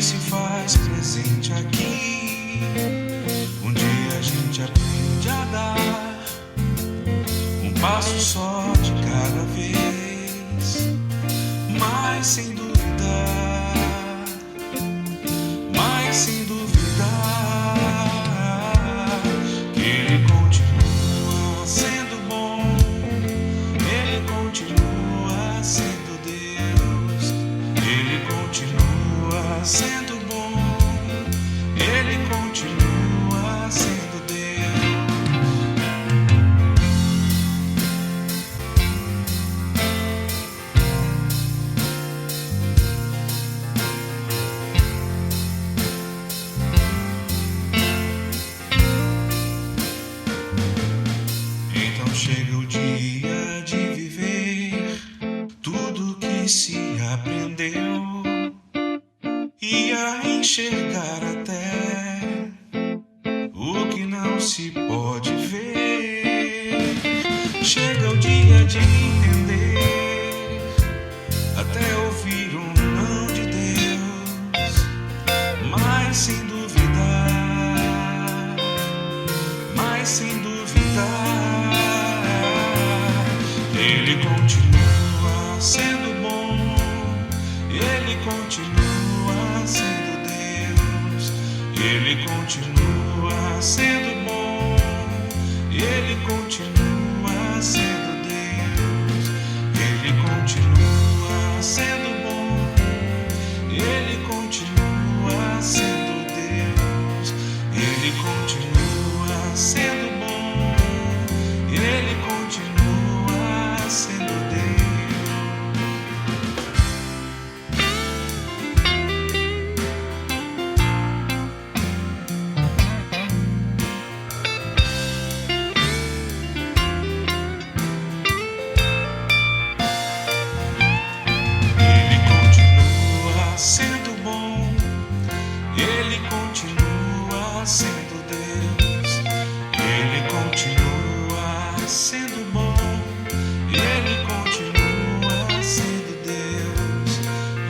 que se faz presente aqui. Um dia a gente aprende a dar um passo só de cada vez, mas sem dúvida, que Ele continua sendo bom, Ele continua sendo Deus, Ele continua sendo bom, Ele continua sendo Deus. Então chega o dia de viver tudo que se aprendeu e a enxergar até o que não se pode ver. Chega o dia de entender, até ouvir um não de Deus, mas sem dúvida, Ele continua sendo bom, Ele continua sendo Deus, Ele continua sendo bom, Ele continua sendo Deus, Ele continua sendo bom, Ele continua sendo Deus, Ele continua sendo bom, Ele continua sendo Deus. Ele continua sendo bom, Ele continua sendo Deus, Ele continua sendo bom, Ele continua sendo Deus,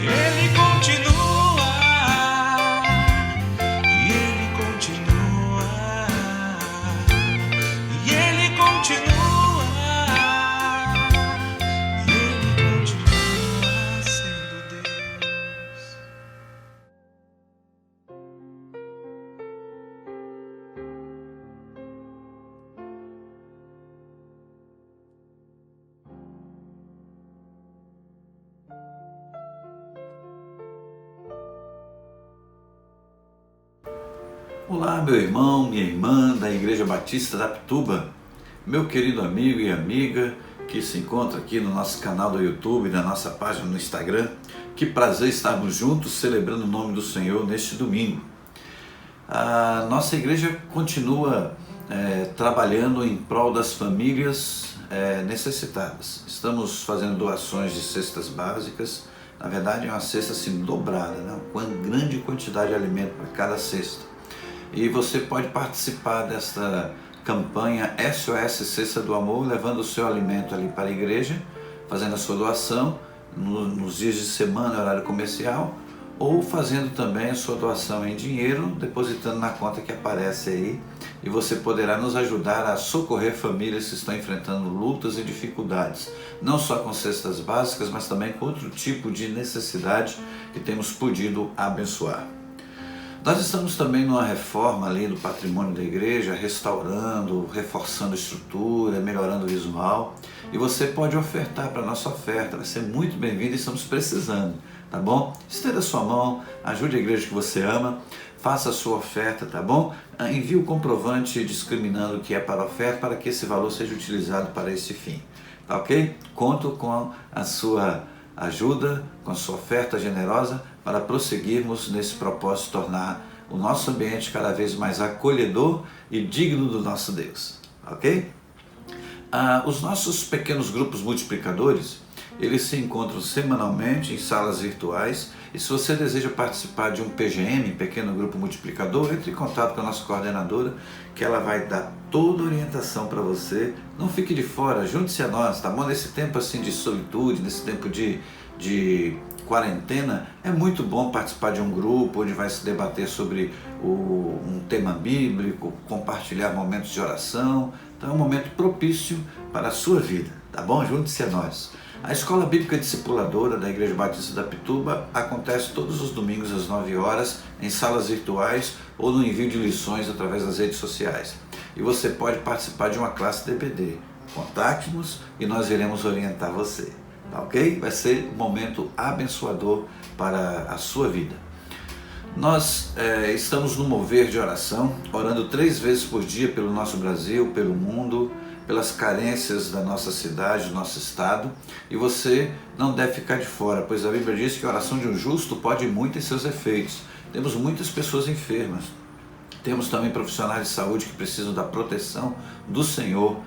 Ele continua, e Ele continua, e Ele continua, e Ele continua sendo Deus. Olá, meu irmão, minha irmã da Igreja Batista da Pituba, meu querido amigo e amiga que se encontra aqui no nosso canal do YouTube, na nossa página no Instagram. Que prazer estarmos juntos celebrando o nome do Senhor neste domingo. A nossa igreja continua trabalhando em prol das famílias necessitadas. Estamos fazendo doações de cestas básicas. Na verdade, é uma cesta assim dobrada, né? Uma grande quantidade de alimento para cada cesta. E você pode participar desta campanha SOS Cesta do Amor, levando o seu alimento ali para a igreja, fazendo a sua doação nos dias de semana, horário comercial, ou fazendo também a sua doação em dinheiro, depositando na conta que aparece aí, e você poderá nos ajudar a socorrer famílias que estão enfrentando lutas e dificuldades, não só com cestas básicas, mas também com outro tipo de necessidade que temos podido abençoar. Nós estamos também numa reforma ali do patrimônio da igreja, restaurando, reforçando a estrutura, melhorando o visual, e você pode ofertar para a nossa oferta, vai ser muito bem-vindo e estamos precisando, tá bom? Estenda a sua mão, ajude a igreja que você ama, faça a sua oferta, tá bom? Envie o comprovante discriminando o que é para a oferta, para que esse valor seja utilizado para esse fim, tá ok? Conto com a sua ajuda, com a sua oferta generosa, para prosseguirmos nesse propósito de tornar o nosso ambiente cada vez mais acolhedor e digno do nosso Deus, ok? Os nossos pequenos grupos multiplicadores, eles se encontram semanalmente em salas virtuais, e se você deseja participar de um PGM, Pequeno Grupo Multiplicador, entre em contato com a nossa coordenadora, que ela vai dar toda a orientação para você. Não fique de fora, junte-se a nós, tá bom? Nesse tempo assim de solitude, nesse tempo de quarentena, é muito bom participar de um grupo onde vai se debater sobre um tema bíblico, compartilhar momentos de oração. Então é um momento propício para a sua vida, tá bom? Junte-se a nós. A Escola Bíblica Discipuladora da Igreja Batista da Pituba acontece todos os domingos às 9 horas em salas virtuais ou no envio de lições através das redes sociais. E você pode participar de uma classe DPD. Contate-nos e nós iremos orientar você, tá ok? Vai ser um momento abençoador para a sua vida. Nós estamos no mover de oração, orando 3 vezes por dia pelo nosso Brasil, pelo mundo, pelas carências da nossa cidade, do nosso estado, e você não deve ficar de fora, pois a Bíblia diz que a oração de um justo pode muito em seus efeitos. Temos muitas pessoas enfermas, temos também profissionais de saúde que precisam da proteção do Senhor.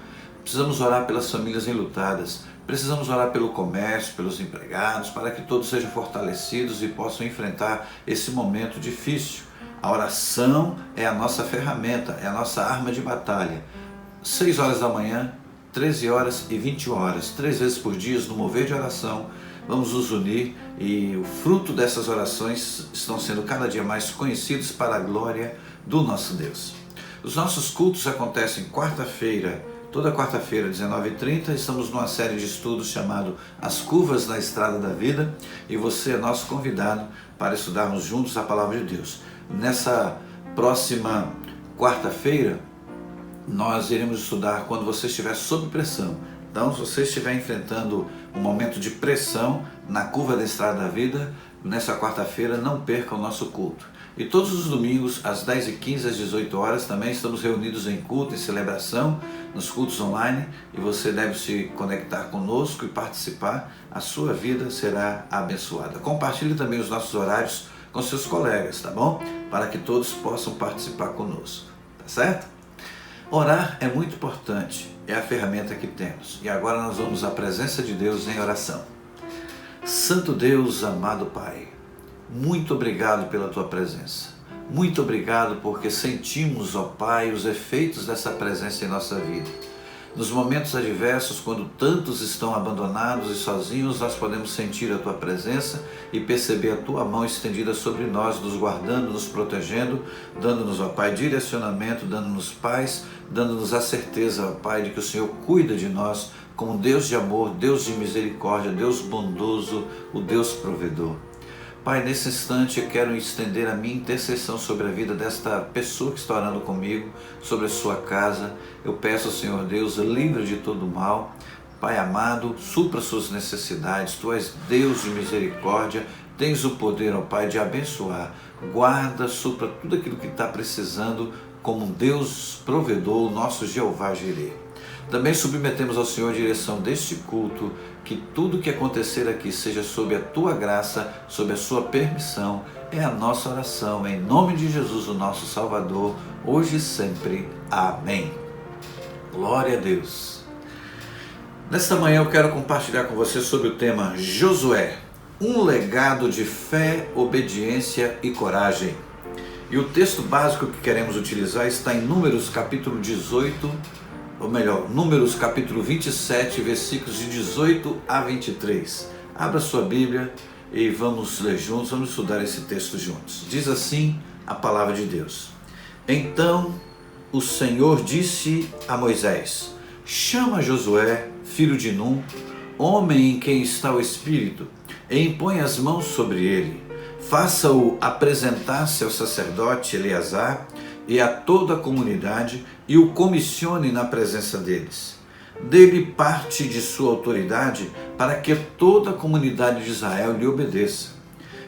Precisamos orar pelas famílias enlutadas, precisamos orar pelo comércio, pelos empregados, para que todos sejam fortalecidos e possam enfrentar esse momento difícil. A oração é a nossa ferramenta, é a nossa arma de batalha. 6 horas da manhã, 13 horas e 20 horas, 3 vezes por dia no mover de oração. Vamos nos unir e o fruto dessas orações estão sendo cada dia mais conhecidos para a glória do nosso Deus. Os nossos cultos acontecem toda quarta-feira, 19h30, estamos numa série de estudos chamado As Curvas na Estrada da Vida, e você é nosso convidado para estudarmos juntos a Palavra de Deus. Nessa próxima quarta-feira, nós iremos estudar quando você estiver sob pressão. Então, se você estiver enfrentando um momento de pressão na curva da Estrada da Vida, nessa quarta-feira não perca o nosso culto. E todos os domingos, às 10h15, às 18 horas, também estamos reunidos em culto, em celebração, nos cultos online, e você deve se conectar conosco e participar. A sua vida será abençoada. Compartilhe também os nossos horários com seus colegas, tá bom? Para que todos possam participar conosco, tá certo? Orar é muito importante, é a ferramenta que temos. E agora nós vamos à presença de Deus em oração. Santo Deus, amado Pai, muito obrigado pela Tua presença. Muito obrigado porque sentimos, ó Pai, os efeitos dessa presença em nossa vida. Nos momentos adversos, quando tantos estão abandonados e sozinhos, nós podemos sentir a Tua presença e perceber a Tua mão estendida sobre nós, nos guardando, nos protegendo, dando-nos, ó Pai, direcionamento, dando-nos paz, dando-nos a certeza, ó Pai, de que o Senhor cuida de nós como Deus de amor, Deus de misericórdia, Deus bondoso, o Deus provedor. Pai, nesse instante eu quero estender a minha intercessão sobre a vida desta pessoa que está orando comigo, sobre a sua casa. Eu peço ao Senhor Deus, livre de todo mal. Pai amado, supra suas necessidades. Tu és Deus de misericórdia, tens o poder, ó Pai, de abençoar. Guarda, supra tudo aquilo que está precisando, como Deus provedor, o nosso Jeová Jirê. Também submetemos ao Senhor a direção deste culto, que tudo que acontecer aqui seja sob a Tua graça, sob a Sua permissão. É a nossa oração, em nome de Jesus, o nosso Salvador, hoje e sempre. Amém. Glória a Deus. Nesta manhã eu quero compartilhar com você sobre o tema Josué, um legado de fé, obediência e coragem. E o texto básico que queremos utilizar está em Números capítulo 27, versículos de 18 a 23. Abra sua Bíblia e vamos ler juntos, vamos estudar esse texto juntos. Diz assim a palavra de Deus. Então o Senhor disse a Moisés: chama Josué, filho de Num, homem em quem está o Espírito, e impõe as mãos sobre ele. Faça-o apresentar-se ao sacerdote Eleazar e a toda a comunidade, e o comissione na presença deles. Dê-lhe parte de sua autoridade, para que toda a comunidade de Israel lhe obedeça.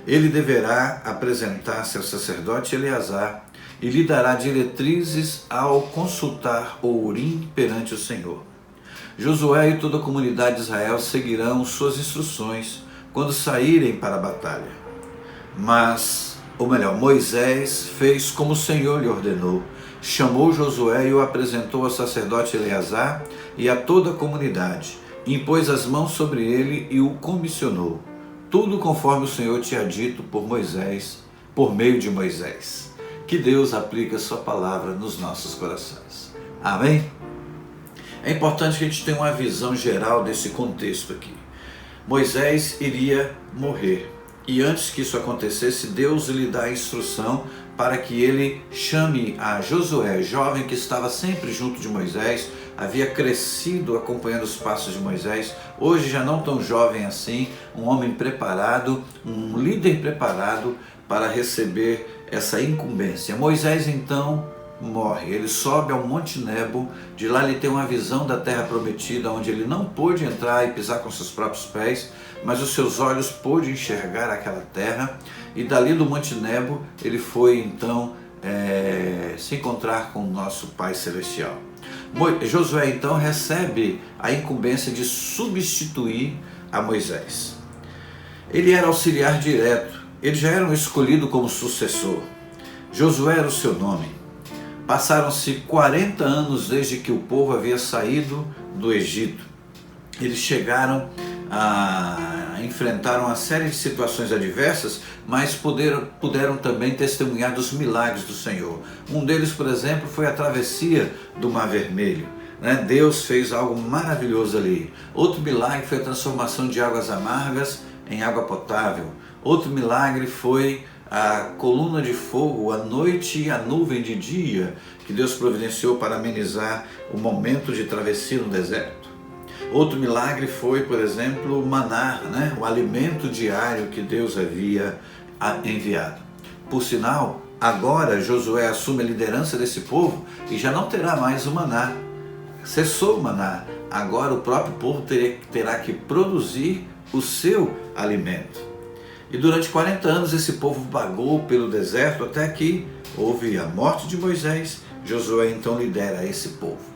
Ele deverá apresentar-se ao sacerdote Eleazar e lhe dará diretrizes ao consultar o Urim perante o Senhor. Josué e toda a comunidade de Israel seguirão suas instruções quando saírem para a batalha. Moisés fez como o Senhor lhe ordenou. Chamou Josué e o apresentou ao sacerdote Eleazar e a toda a comunidade. Impôs as mãos sobre ele e o comissionou. Tudo conforme o Senhor tinha dito por meio de Moisés. Que Deus aplique a sua palavra nos nossos corações. Amém? É importante que a gente tenha uma visão geral desse contexto aqui. Moisés iria morrer. E antes que isso acontecesse, Deus lhe dá a instrução para que ele chame a Josué, jovem que estava sempre junto de Moisés, havia crescido acompanhando os passos de Moisés, hoje já não tão jovem assim, um homem preparado, um líder preparado para receber essa incumbência. Moisés então morre, ele sobe ao Monte Nebo, de lá ele tem uma visão da terra prometida, onde ele não pôde entrar e pisar com seus próprios pés, mas os seus olhos pôde enxergar aquela terra, e dali do Monte Nebo ele foi então se encontrar com o nosso Pai Celestial. Josué então recebe a incumbência de substituir a Moisés. Ele era auxiliar direto, ele já era um escolhido como sucessor. Josué era o seu nome. Passaram-se 40 anos desde que o povo havia saído do Egito. Eles chegaram enfrentaram uma série de situações adversas, mas puderam também testemunhar dos milagres do Senhor. Um deles, por exemplo, foi a travessia do Mar Vermelho. Deus fez algo maravilhoso ali. Outro milagre foi a transformação de águas amargas em água potável. Outro milagre foi a coluna de fogo à noite e a nuvem de dia, que Deus providenciou para amenizar o momento de travessia no deserto. Outro milagre foi, por exemplo, o maná, o alimento diário que Deus havia enviado. Por sinal, agora Josué assume a liderança desse povo e já não terá mais o maná. Cessou o maná. Agora o próprio povo terá que produzir o seu alimento. E durante 40 anos esse povo vagou pelo deserto até que houve a morte de Moisés. Josué então lidera esse povo.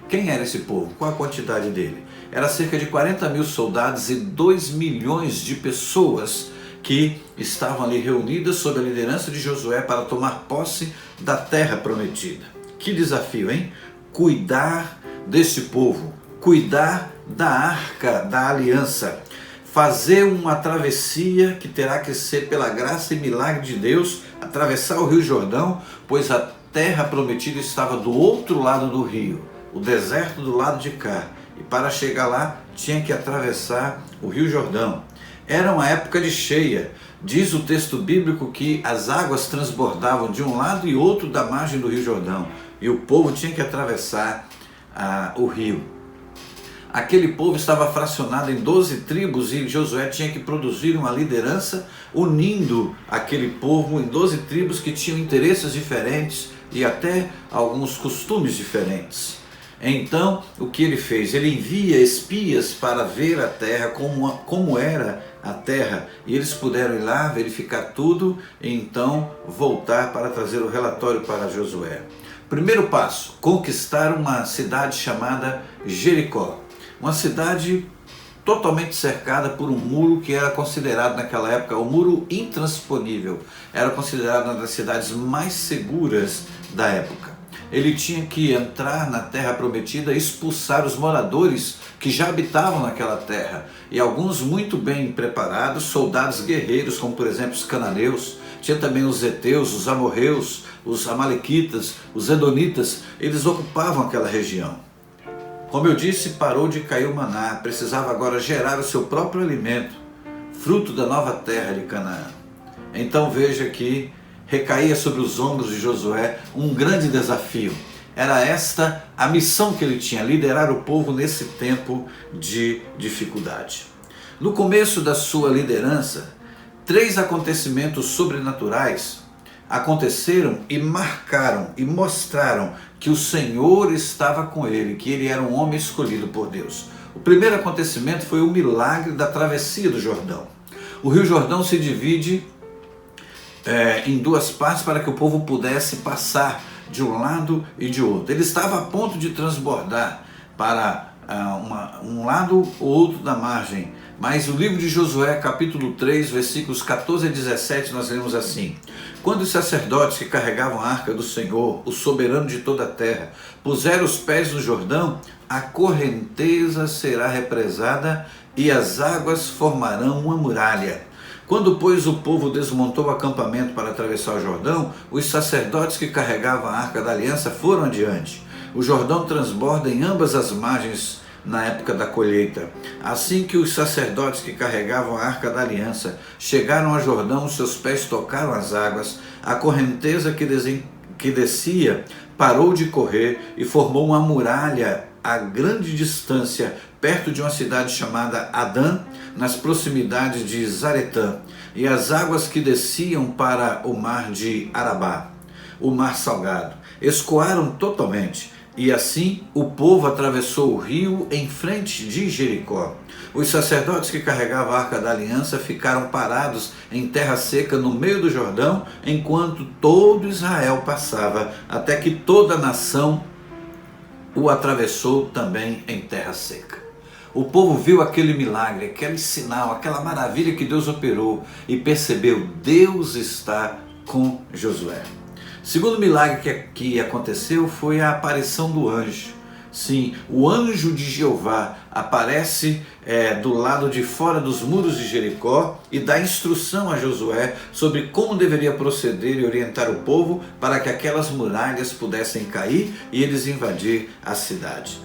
Quem era esse povo? Qual a quantidade dele? Era cerca de 40 mil soldados e 2 milhões de pessoas que estavam ali reunidas sob a liderança de Josué para tomar posse da terra prometida. Que desafio, hein? Cuidar desse povo, cuidar da arca da aliança, fazer uma travessia que terá que ser pela graça e milagre de Deus, atravessar o Rio Jordão, pois a terra prometida estava do outro lado do rio, o deserto do lado de cá, e para chegar lá tinha que atravessar o Rio Jordão. Era uma época de cheia, diz o texto bíblico que as águas transbordavam de um lado e outro da margem do Rio Jordão, e o povo tinha que atravessar o rio. Aquele povo estava fracionado em 12 tribos e Josué tinha que produzir uma liderança unindo aquele povo em 12 tribos que tinham interesses diferentes e até alguns costumes diferentes. Então, o que ele fez? Ele envia espias para ver a terra, como era a terra, e eles puderam ir lá verificar tudo e então voltar para trazer o relatório para Josué. Primeiro passo, conquistar uma cidade chamada Jericó. Uma cidade totalmente cercada por um muro que era considerado naquela época o muro intransponível. Era considerado uma das cidades mais seguras da época. Ele tinha que entrar na terra prometida e expulsar os moradores que já habitavam naquela terra. E alguns muito bem preparados, soldados guerreiros, como por exemplo os cananeus. Tinha também os heteus, os amorreus, os amalequitas, os edonitas. Eles ocupavam aquela região. Como eu disse, parou de cair o maná, precisava agora gerar o seu próprio alimento, fruto da nova terra de Canaã. Então veja que recaía sobre os ombros de Josué um grande desafio. Era esta a missão que ele tinha, liderar o povo nesse tempo de dificuldade. No começo da sua liderança, 3 acontecimentos sobrenaturais aconteceram e marcaram e mostraram que o Senhor estava com ele, que ele era um homem escolhido por Deus. O primeiro acontecimento foi o milagre da travessia do Jordão. O Rio Jordão se divide em 2 partes para que o povo pudesse passar de um lado e de outro. Ele estava a ponto de transbordar para um lado ou outro da margem, mas o livro de Josué, capítulo 3, versículos 14 a 17, nós lemos assim: quando os sacerdotes que carregavam a arca do Senhor, o soberano de toda a terra, puseram os pés no Jordão, a correnteza será represada e as águas formarão uma muralha. Quando, pois, o povo desmontou o acampamento para atravessar o Jordão, os sacerdotes que carregavam a arca da aliança foram adiante. O Jordão transborda em ambas as margens na época da colheita. Assim que os sacerdotes que carregavam a arca da aliança chegaram a Jordão, seus pés tocaram as águas, a correnteza que descia parou de correr e formou uma muralha a grande distância, perto de uma cidade chamada Adã, nas proximidades de Zaretã, e as águas que desciam para o mar de Arabá, o mar salgado, escoaram totalmente, e assim o povo atravessou o rio em frente de Jericó. Os sacerdotes que carregavam a arca da aliança ficaram parados em terra seca no meio do Jordão, enquanto todo Israel passava, até que toda a nação o atravessou também em terra seca. O povo viu aquele milagre, aquele sinal, aquela maravilha que Deus operou e percebeu: Deus está com Josué. Segundo milagre que aconteceu foi a aparição do anjo. Sim, o anjo de Jeová aparece do lado de fora dos muros de Jericó e dá instrução a Josué sobre como deveria proceder e orientar o povo para que aquelas muralhas pudessem cair e eles invadir a cidade.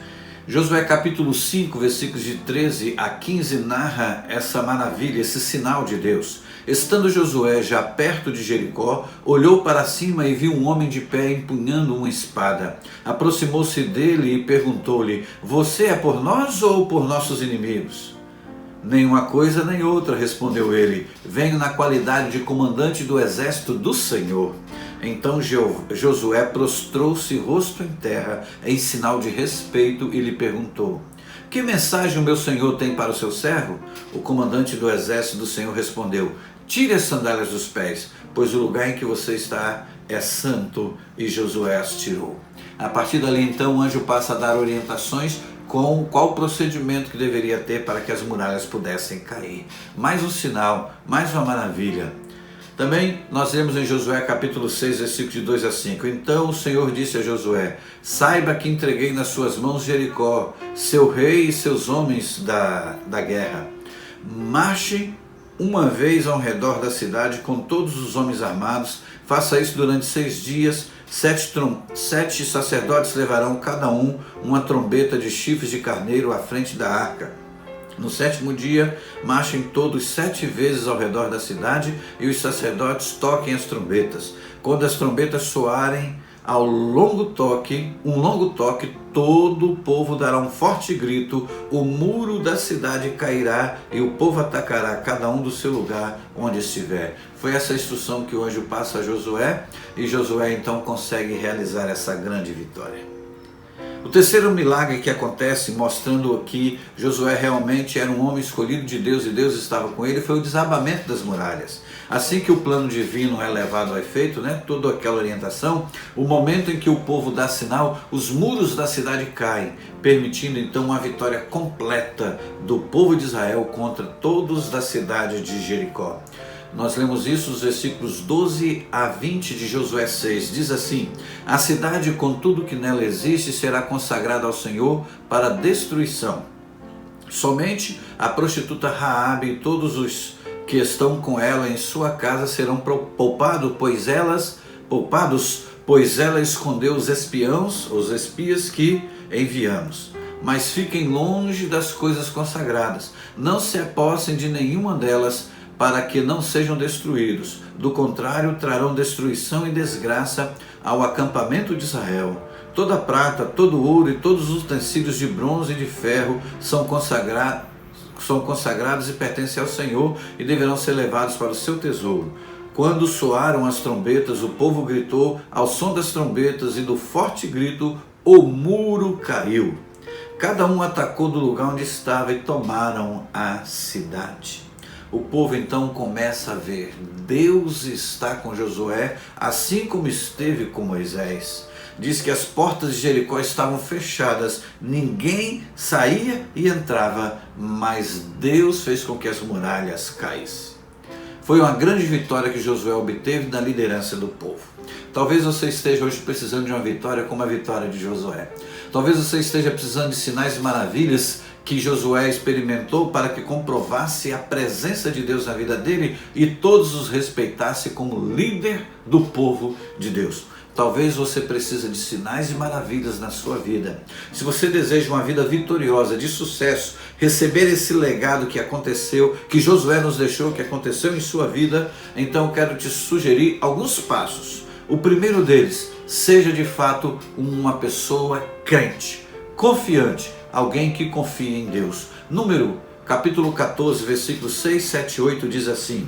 Josué capítulo 5, versículos de 13 a 15 narra essa maravilha, esse sinal de Deus. Estando Josué já perto de Jericó, olhou para cima e viu um homem de pé empunhando uma espada. Aproximou-se dele e perguntou-lhe: Você é por nós ou por nossos inimigos? Nenhuma coisa nem outra, respondeu ele. Venho na qualidade de comandante do exército do Senhor. Então Josué prostrou-se rosto em terra, em sinal de respeito, e lhe perguntou: Que mensagem o meu senhor tem para o seu servo? O comandante do exército do Senhor respondeu: Tire as sandálias dos pés, pois o lugar em que você está é santo. E Josué as tirou. A partir dali então o anjo passa a dar orientações com qual procedimento que deveria ter para que as muralhas pudessem cair. Mais um sinal, mais uma maravilha. Também nós lemos em Josué capítulo 6, versículos de 2 a 5. Então o Senhor disse a Josué: Saiba que entreguei nas suas mãos Jericó, seu rei e seus homens da guerra. Marche uma vez ao redor da cidade com todos os homens armados. Faça isso durante 6 dias. 7 sacerdotes levarão cada um uma trombeta de chifres de carneiro à frente da arca. No 7º dia, marchem todos 7 vezes ao redor da cidade e os sacerdotes toquem as trombetas. Quando as trombetas soarem um longo toque, todo o povo dará um forte grito, o muro da cidade cairá e o povo atacará cada um do seu lugar onde estiver. Foi essa instrução que o anjo passa a Josué e Josué então consegue realizar essa grande vitória. O terceiro milagre que acontece, mostrando que Josué realmente era um homem escolhido de Deus e Deus estava com ele, foi o desabamento das muralhas. Assim que o plano divino é levado a efeito, toda aquela orientação, o momento em que o povo dá sinal, os muros da cidade caem, permitindo então uma vitória completa do povo de Israel contra todos da cidade de Jericó. Nós lemos isso nos versículos 12 a 20 de Josué 6. Diz assim: A cidade com tudo que nela existe será consagrada ao Senhor para destruição. Somente a prostituta Raabe e todos os que estão com ela em sua casa serão poupados, pois ela escondeu os espias que enviamos. Mas fiquem longe das coisas consagradas, não se apossem de nenhuma delas, para que não sejam destruídos. Do contrário, trarão destruição e desgraça ao acampamento de Israel. Toda prata, todo ouro e todos os utensílios de bronze e de ferro são consagrados e pertencem ao Senhor e deverão ser levados para o seu tesouro. Quando soaram as trombetas, o povo gritou ao som das trombetas, e do forte grito o muro caiu. Cada um atacou do lugar onde estava e tomaram a cidade. O povo então começa a ver: Deus está com Josué, assim como esteve com Moisés. Diz que as portas de Jericó estavam fechadas, ninguém saía e entrava, mas Deus fez com que as muralhas caíssem. Foi uma grande vitória que Josué obteve na liderança do povo. Talvez você esteja hoje precisando de uma vitória como a vitória de Josué. Talvez você esteja precisando de sinais e maravilhas que Josué experimentou para que comprovasse a presença de Deus na vida dele e todos os respeitasse como líder do povo de Deus. Talvez você precise de sinais e maravilhas na sua vida. Se você deseja uma vida vitoriosa, de sucesso, receber esse legado que aconteceu, que Josué nos deixou, que aconteceu em sua vida, então eu quero te sugerir alguns passos. O primeiro deles, seja de fato uma pessoa crente, confiante, alguém que confia em Deus. Capítulo 14, versículos 6, 7 e 8 diz assim: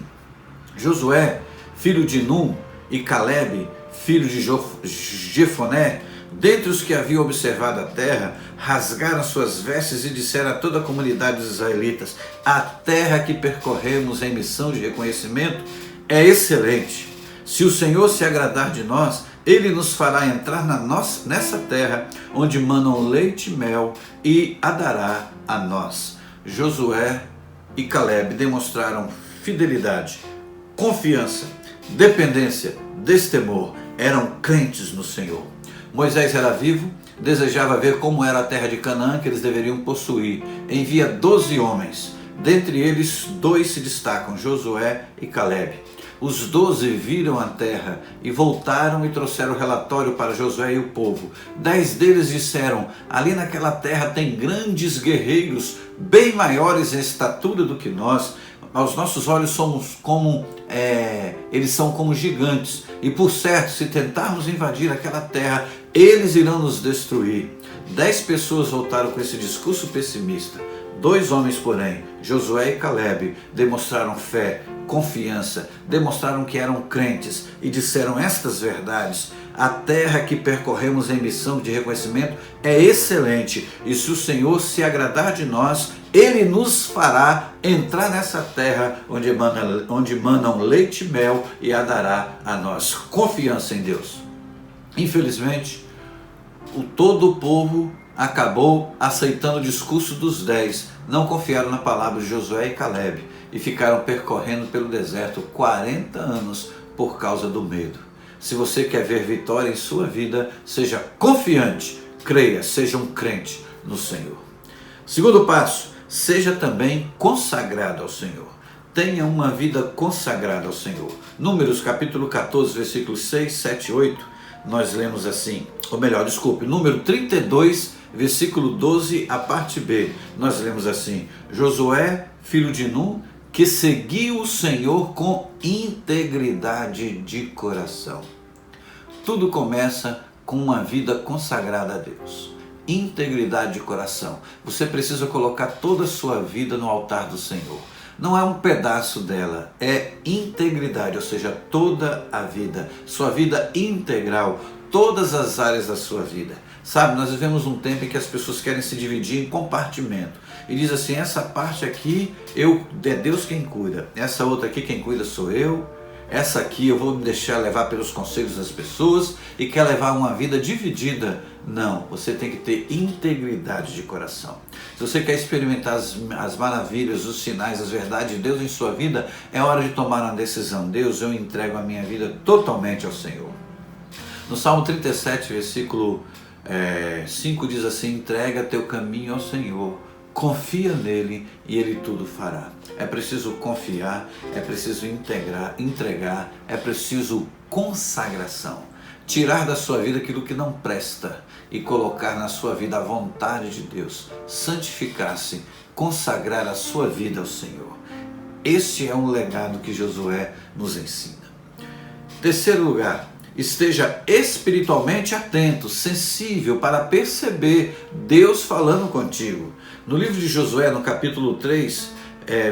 Josué, filho de Num, e Calebe, filho de Jefoné, dentre os que haviam observado a terra, rasgaram suas vestes e disseram a toda a comunidade dos israelitas: a terra que percorremos em missão de reconhecimento é excelente. Se o Senhor se agradar de nós, Ele nos fará entrar nessa terra, onde manam leite e mel, e a dará a nós. Josué e Calebe demonstraram fidelidade, confiança, dependência, destemor, eram crentes no Senhor. Moisés era vivo, desejava ver como era a terra de Canaã que eles deveriam possuir. Envia 12 homens, dentre eles 2 se destacam, Josué e Calebe. Os 12 viram a terra e voltaram e trouxeram relatório para Josué e o povo. 10 deles disseram: ali naquela terra tem grandes guerreiros, bem maiores em estatura do que nós. Aos nossos olhos eles são como gigantes, e por certo, se tentarmos invadir aquela terra, eles irão nos destruir. 10 pessoas voltaram com esse discurso pessimista. 2 homens, porém, Josué e Calebe, demonstraram fé, confiança, demonstraram que eram crentes e disseram estas verdades: a terra que percorremos em missão de reconhecimento é excelente, e se o Senhor se agradar de nós, Ele nos fará entrar nessa terra onde manam leite e mel, e a dará a nós. Confiança em Deus. Infelizmente, todo o povo acabou aceitando o discurso dos 10, não confiaram na palavra de Josué e Calebe e ficaram percorrendo pelo deserto 40 anos por causa do medo. Se você quer ver vitória em sua vida, seja confiante, creia, seja um crente no Senhor. Segundo passo, seja também consagrado ao Senhor. Tenha uma vida consagrada ao Senhor. Números capítulo 14, versículos 6, 7 e 8, nós lemos assim, Número 32, versículo 12, a parte B, nós lemos assim: Josué, filho de Num, que seguiu o Senhor com integridade de coração. Tudo começa com uma vida consagrada a Deus. Integridade de coração. Você precisa colocar toda a sua vida no altar do Senhor. Não é um pedaço dela, é integridade, ou seja, toda a vida, sua vida integral, todas as áreas da sua vida. Sabe, nós vivemos um tempo em que as pessoas querem se dividir em compartimento. E diz assim: essa parte aqui é Deus quem cuida, essa outra aqui quem cuida sou eu, essa aqui eu vou me deixar levar pelos conselhos das pessoas, e quer levar uma vida dividida. Não, você tem que ter integridade de coração. Se você quer experimentar as maravilhas, os sinais, as verdades de Deus em sua vida, é hora de tomar uma decisão. Deus, eu entrego a minha vida totalmente ao Senhor. No Salmo 37, versículo 5 diz assim: entrega teu caminho ao Senhor, confia nele e ele tudo fará. É preciso confiar, é preciso entregar, é preciso consagração. Tirar da sua vida aquilo que não presta e colocar na sua vida a vontade de Deus. Santificar-se, consagrar a sua vida ao Senhor. Este é um legado que Josué nos ensina. Terceiro lugar, esteja espiritualmente atento, sensível para perceber Deus falando contigo. No livro de Josué, no capítulo 3,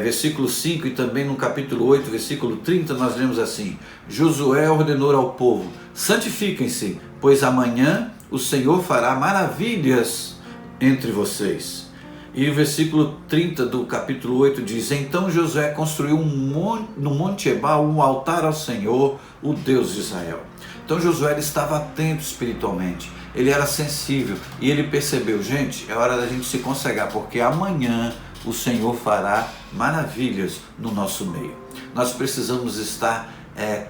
versículo 5, e também no capítulo 8, versículo 30, nós lemos assim: Josué ordenou ao povo: santifiquem-se, pois amanhã o Senhor fará maravilhas entre vocês. E o versículo 30 do capítulo 8 diz: então Josué construiu no Monte Ebal um altar ao Senhor, o Deus de Israel. Então Josué ele estava atento espiritualmente, ele era sensível e ele percebeu: gente, é hora da gente se consagrar, porque amanhã o Senhor fará maravilhas no nosso meio. Nós precisamos estar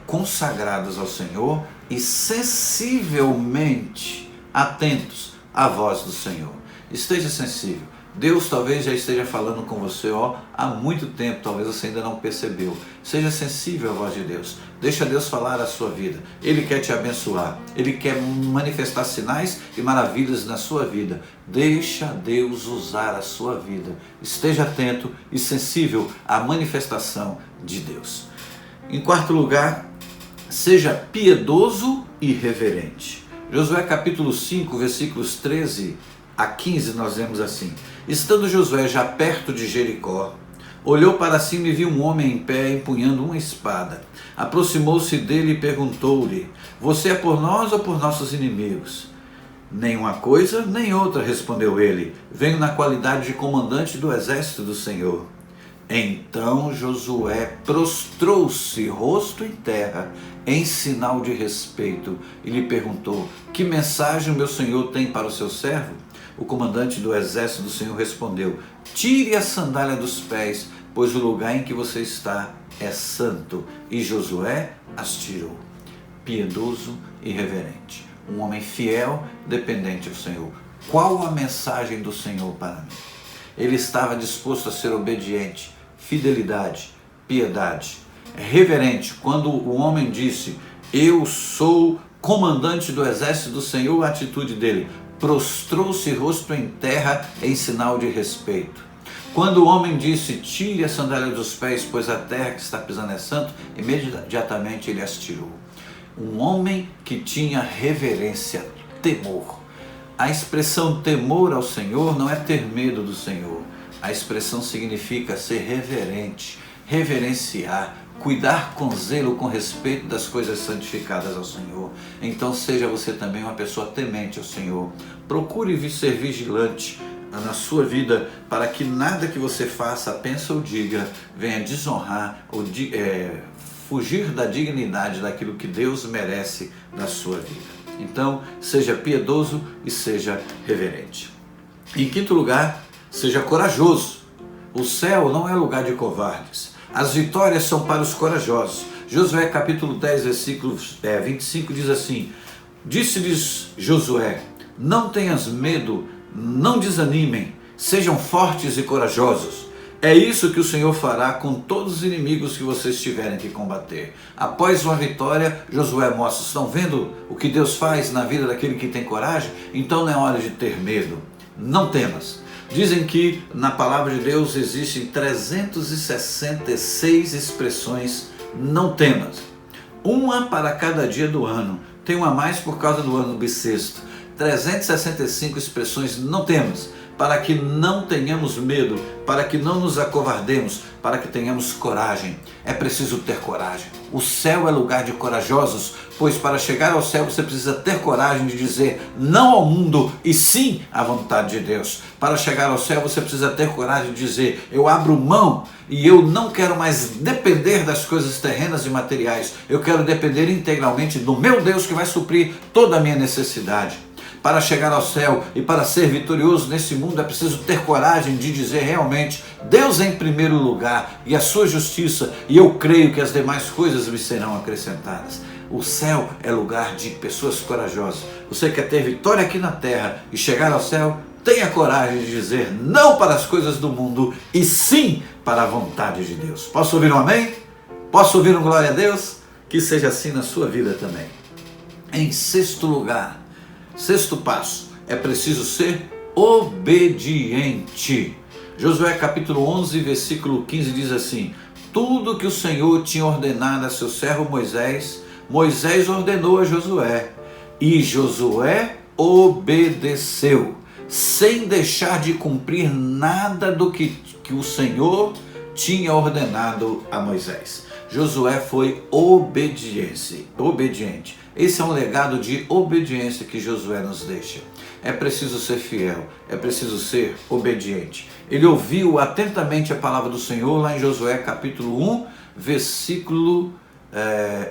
consagrados ao Senhor e sensivelmente atentos à voz do Senhor. Esteja sensível, Deus talvez já esteja falando com você há muito tempo, talvez você ainda não percebeu. Seja sensível à voz de Deus. Deixa Deus falar a sua vida. Ele quer te abençoar. Ele quer manifestar sinais e maravilhas na sua vida. Deixa Deus usar a sua vida. Esteja atento e sensível à manifestação de Deus. Em quarto lugar, seja piedoso e reverente. Josué capítulo 5, versículos 13 a 15, nós lemos assim: Estando Josué já perto de Jericó, olhou para cima e viu um homem em pé empunhando uma espada. Aproximou-se dele e perguntou-lhe: Você é por nós ou por nossos inimigos? Nem uma coisa, nem outra, respondeu ele. Venho na qualidade de comandante do exército do Senhor. Então Josué prostrou-se, rosto em terra, em sinal de respeito, e lhe perguntou: Que mensagem o meu senhor tem para o seu servo? O comandante do exército do Senhor respondeu: Tire a sandália dos pés, pois o lugar em que você está é santo. E Josué as tirou. Piedoso e reverente. Um homem fiel, dependente do Senhor. Qual a mensagem do Senhor para mim? Ele estava disposto a ser obediente, fidelidade, piedade. Reverente, quando o homem disse: Eu sou comandante do exército do Senhor, a atitude dele: prostrou-se rosto em terra em sinal de respeito. Quando o homem disse: Tire a sandália dos pés, pois a terra que está pisando é santo, imediatamente ele as tirou. Um homem que tinha reverência, temor. A expressão temor ao Senhor não é ter medo do Senhor. A expressão significa ser reverente, reverenciar, cuidar com zelo, com respeito das coisas santificadas ao Senhor. Então seja você também uma pessoa temente ao Senhor. Procure ser vigilante na sua vida para que nada que você faça, pense ou diga venha desonrar ou fugir da dignidade daquilo que Deus merece na sua vida. Então seja piedoso e seja reverente. Em quinto lugar, seja corajoso. O céu não é lugar de covardes. As vitórias são para os corajosos. Josué capítulo 10, versículo 25 diz assim: Disse-lhes Josué: Não tenhas medo, não desanimem, sejam fortes e corajosos. É isso que o Senhor fará com todos os inimigos que vocês tiverem que combater. Após uma vitória, Josué mostra: estão vendo o que Deus faz na vida daquele que tem coragem? Então não é hora de ter medo, não temas. Dizem que na palavra de Deus existem 366 expressões não temas. Uma para cada dia do ano. Tem uma a mais por causa do ano bissexto. 365 expressões não temas, para que não tenhamos medo, para que não nos acovardemos, para que tenhamos coragem. É preciso ter coragem. O céu é lugar de corajosos, pois para chegar ao céu você precisa ter coragem de dizer não ao mundo e sim à vontade de Deus. Para chegar ao céu você precisa ter coragem de dizer: eu abro mão e eu não quero mais depender das coisas terrenas e materiais. Eu quero depender integralmente do meu Deus, que vai suprir toda a minha necessidade. Para chegar ao céu e para ser vitorioso nesse mundo é preciso ter coragem de dizer realmente: Deus é em primeiro lugar e a sua justiça, e eu creio que as demais coisas me serão acrescentadas. O céu é lugar de pessoas corajosas. Você quer ter vitória aqui na terra e chegar ao céu? Tenha coragem de dizer não para as coisas do mundo e sim para a vontade de Deus. Posso ouvir um amém? Posso ouvir um glória a Deus? Que seja assim na sua vida também. Em sexto lugar, sexto passo, é preciso ser obediente. Josué capítulo 11, versículo 15 diz assim: Tudo que o Senhor tinha ordenado a seu servo Moisés, Moisés ordenou a Josué, e Josué obedeceu, sem deixar de cumprir nada do que o Senhor tinha ordenado a Moisés. Josué foi obediente. Esse é um legado de obediência que Josué nos deixa. É preciso ser fiel, é preciso ser obediente. Ele ouviu atentamente a palavra do Senhor lá em Josué capítulo 1, versículo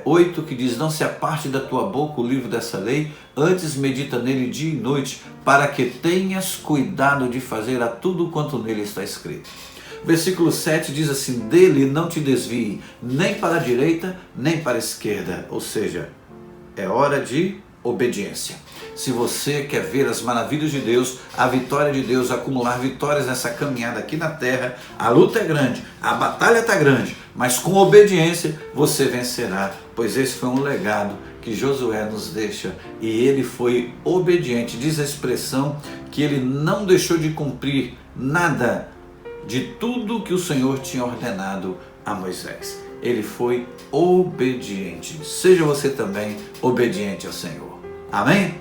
8, que diz: Não se aparte da tua boca o livro dessa lei, antes medita nele dia e noite, para que tenhas cuidado de fazer a tudo quanto nele está escrito. Versículo 7 diz assim: Dele não te desvie, nem para a direita, nem para a esquerda. Ou seja, é hora de obediência. Se você quer ver as maravilhas de Deus, a vitória de Deus, acumular vitórias nessa caminhada aqui na terra, a luta é grande, a batalha está grande, mas com obediência você vencerá, pois esse foi um legado que Josué nos deixa e ele foi obediente. Diz a expressão que ele não deixou de cumprir nada de tudo que o Senhor tinha ordenado a Moisés. Ele foi obediente. Seja você também obediente ao Senhor. Amém?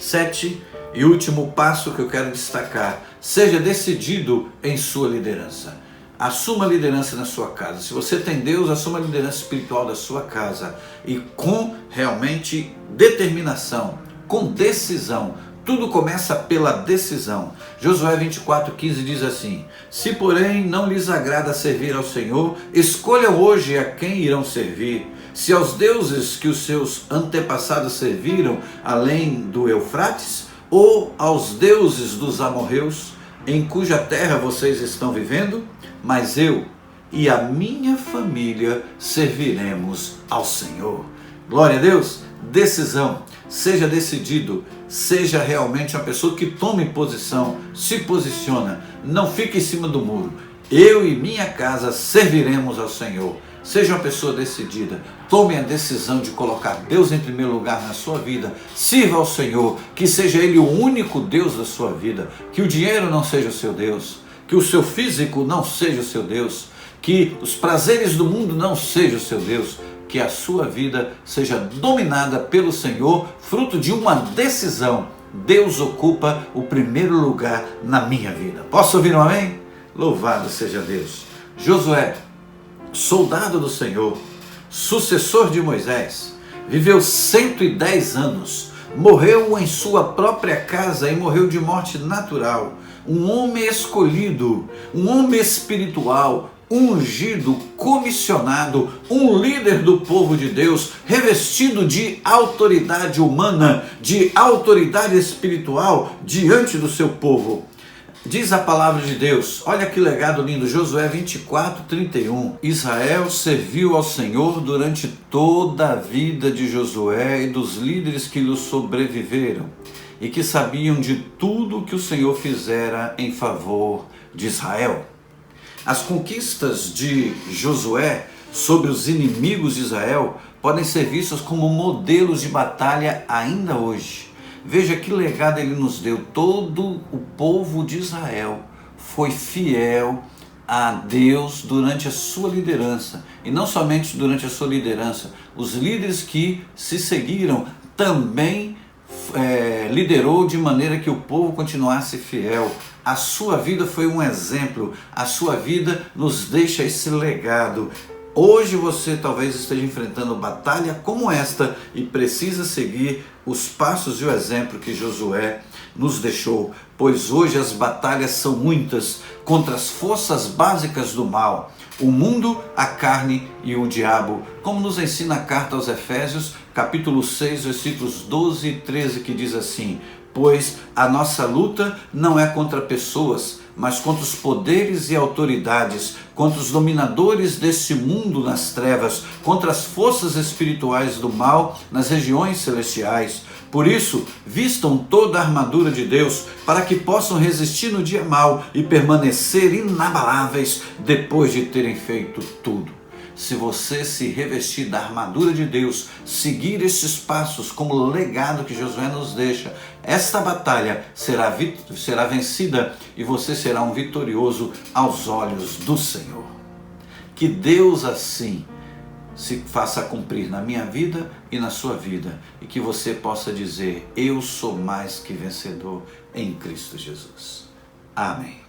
7 e último passo que eu quero destacar: seja decidido em sua liderança. Assuma a liderança na sua casa. Se você tem Deus, assuma a liderança espiritual da sua casa e com realmente determinação, com decisão. Tudo começa pela decisão. Josué 24:15 diz assim: se porém não lhes agrada servir ao Senhor, escolham hoje a quem irão servir. Se aos deuses que os seus antepassados serviram, além do Eufrates, ou aos deuses dos amorreus, em cuja terra vocês estão vivendo, mas eu e a minha família serviremos ao Senhor. Glória a Deus. Decisão. Seja decidido, seja realmente uma pessoa que tome posição, se posiciona, não fique em cima do muro. Eu e minha casa serviremos ao Senhor. Seja uma pessoa decidida, tome a decisão de colocar Deus em primeiro lugar na sua vida, sirva ao Senhor, que seja Ele o único Deus da sua vida, que o dinheiro não seja o seu Deus, que o seu físico não seja o seu Deus, que os prazeres do mundo não sejam o seu Deus, que a sua vida seja dominada pelo Senhor, fruto de uma decisão. Deus ocupa o primeiro lugar na minha vida. Posso ouvir um amém? Louvado seja Deus. Josué, soldado do Senhor, sucessor de Moisés, viveu 110 anos, morreu em sua própria casa e morreu de morte natural. Um homem escolhido, um homem espiritual, ungido, comissionado, um líder do povo de Deus, revestido de autoridade humana, de autoridade espiritual diante do seu povo. Diz a palavra de Deus, olha que legado lindo, Josué 24:31. Israel serviu ao Senhor durante toda a vida de Josué e dos líderes que lhe sobreviveram e que sabiam de tudo que o Senhor fizera em favor de Israel. As conquistas de Josué sobre os inimigos de Israel podem ser vistas como modelos de batalha ainda hoje. Veja que legado ele nos deu. Todo o povo de Israel foi fiel a Deus durante a sua liderança. E não somente durante a sua liderança, os líderes que se seguiram também liderou de maneira que o povo continuasse fiel. A sua vida foi um exemplo, a sua vida nos deixa esse legado. Hoje você talvez esteja enfrentando batalha como esta e precisa seguir os passos e o exemplo que Josué nos deixou, pois hoje as batalhas são muitas contra as forças básicas do mal, o mundo, a carne e o diabo, como nos ensina a carta aos Efésios, capítulo 6, versículos 12 e 13, que diz assim: pois a nossa luta não é contra pessoas, mas contra os poderes e autoridades, contra os dominadores deste mundo nas trevas, contra as forças espirituais do mal nas regiões celestiais. Por isso, vistam toda a armadura de Deus, para que possam resistir no dia mau e permanecer inabaláveis depois de terem feito tudo. Se você se revestir da armadura de Deus, seguir esses passos como legado que Josué nos deixa, esta batalha será vencida e você será um vitorioso aos olhos do Senhor. Que Deus assim se faça cumprir na minha vida e na sua vida, e que você possa dizer: eu sou mais que vencedor em Cristo Jesus. Amém.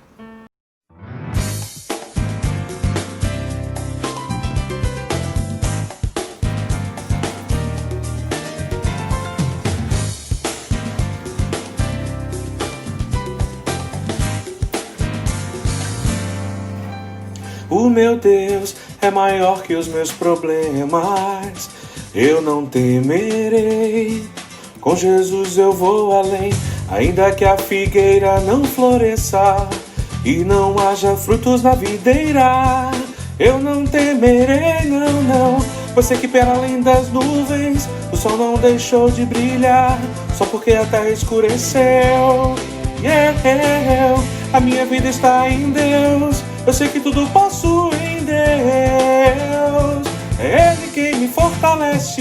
O meu Deus é maior que os meus problemas, eu não temerei. Com Jesus eu vou além, ainda que a figueira não floresça e não haja frutos na videira. Eu não temerei, não, não, Você que para além das nuvens, o sol não deixou de brilhar, só porque a terra escureceu. Yeah, a minha vida está em Deus, eu sei que tudo posso em Deus. É Ele quem me fortalece,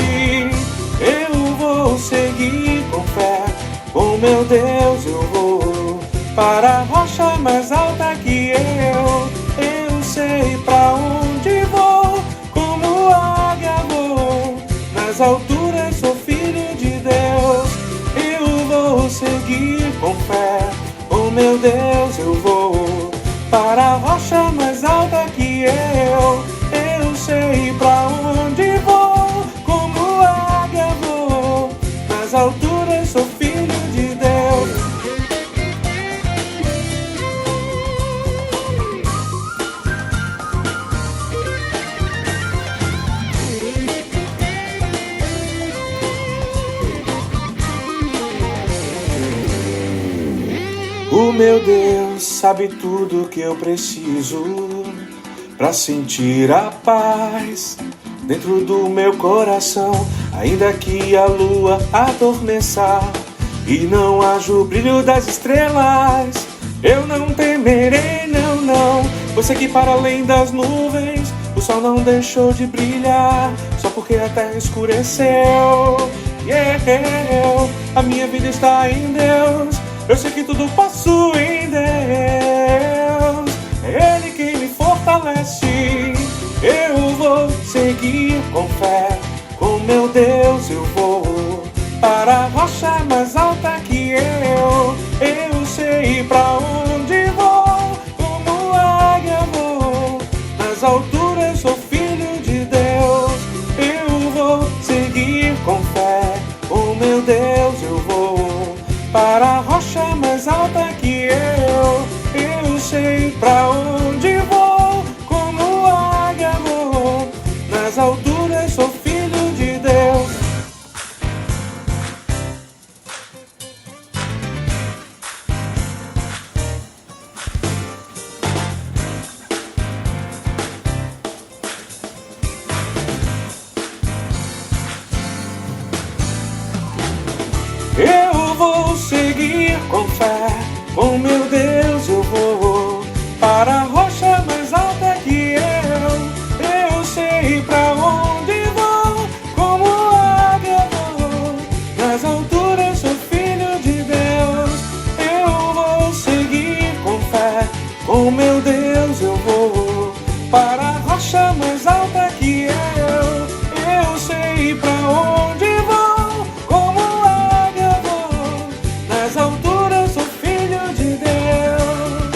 eu vou seguir com fé. Com meu Deus eu vou para a rocha mais alta que eu sei pra onde vou, como águia vou, nas alturas sou filho de Deus. Eu vou seguir com fé, com meu Deus eu vou para a rocha mais alta que eu sei pra onde vou, como águia vou, nas alturas sou filho de Deus. O meu Deus sabe tudo que eu preciso pra sentir a paz dentro do meu coração. Ainda que a lua adormeça e não haja o brilho das estrelas, eu não temerei, não, não. Você que para além das nuvens, o sol não deixou de brilhar, só porque a terra escureceu. Yeah, a minha vida está em Deus, eu sei que tudo posso em Deus. É Ele quem me fortalece, eu vou seguir com fé. Com meu Deus eu vou para a rocha mais alta que eu sei pra onde vou, como águia vou, nas alturas sou filho de Deus. Eu vou seguir com fé, com meu Deus eu vou para a rocha mais alta que eu sei pra onde vou, como águia vou, nas alturas sou filho de Deus. Eu vou seguir com fé, com meu Deus eu vou para a rocha mais alta que eu sei pra onde vou, como águia vou, nas alturas sou filho de Deus. Eu vou seguir com fé, com meu Deus eu vou para a rocha mais alta que eu sei pra onde vou, como águia vou, nas alturas sou filho de Deus,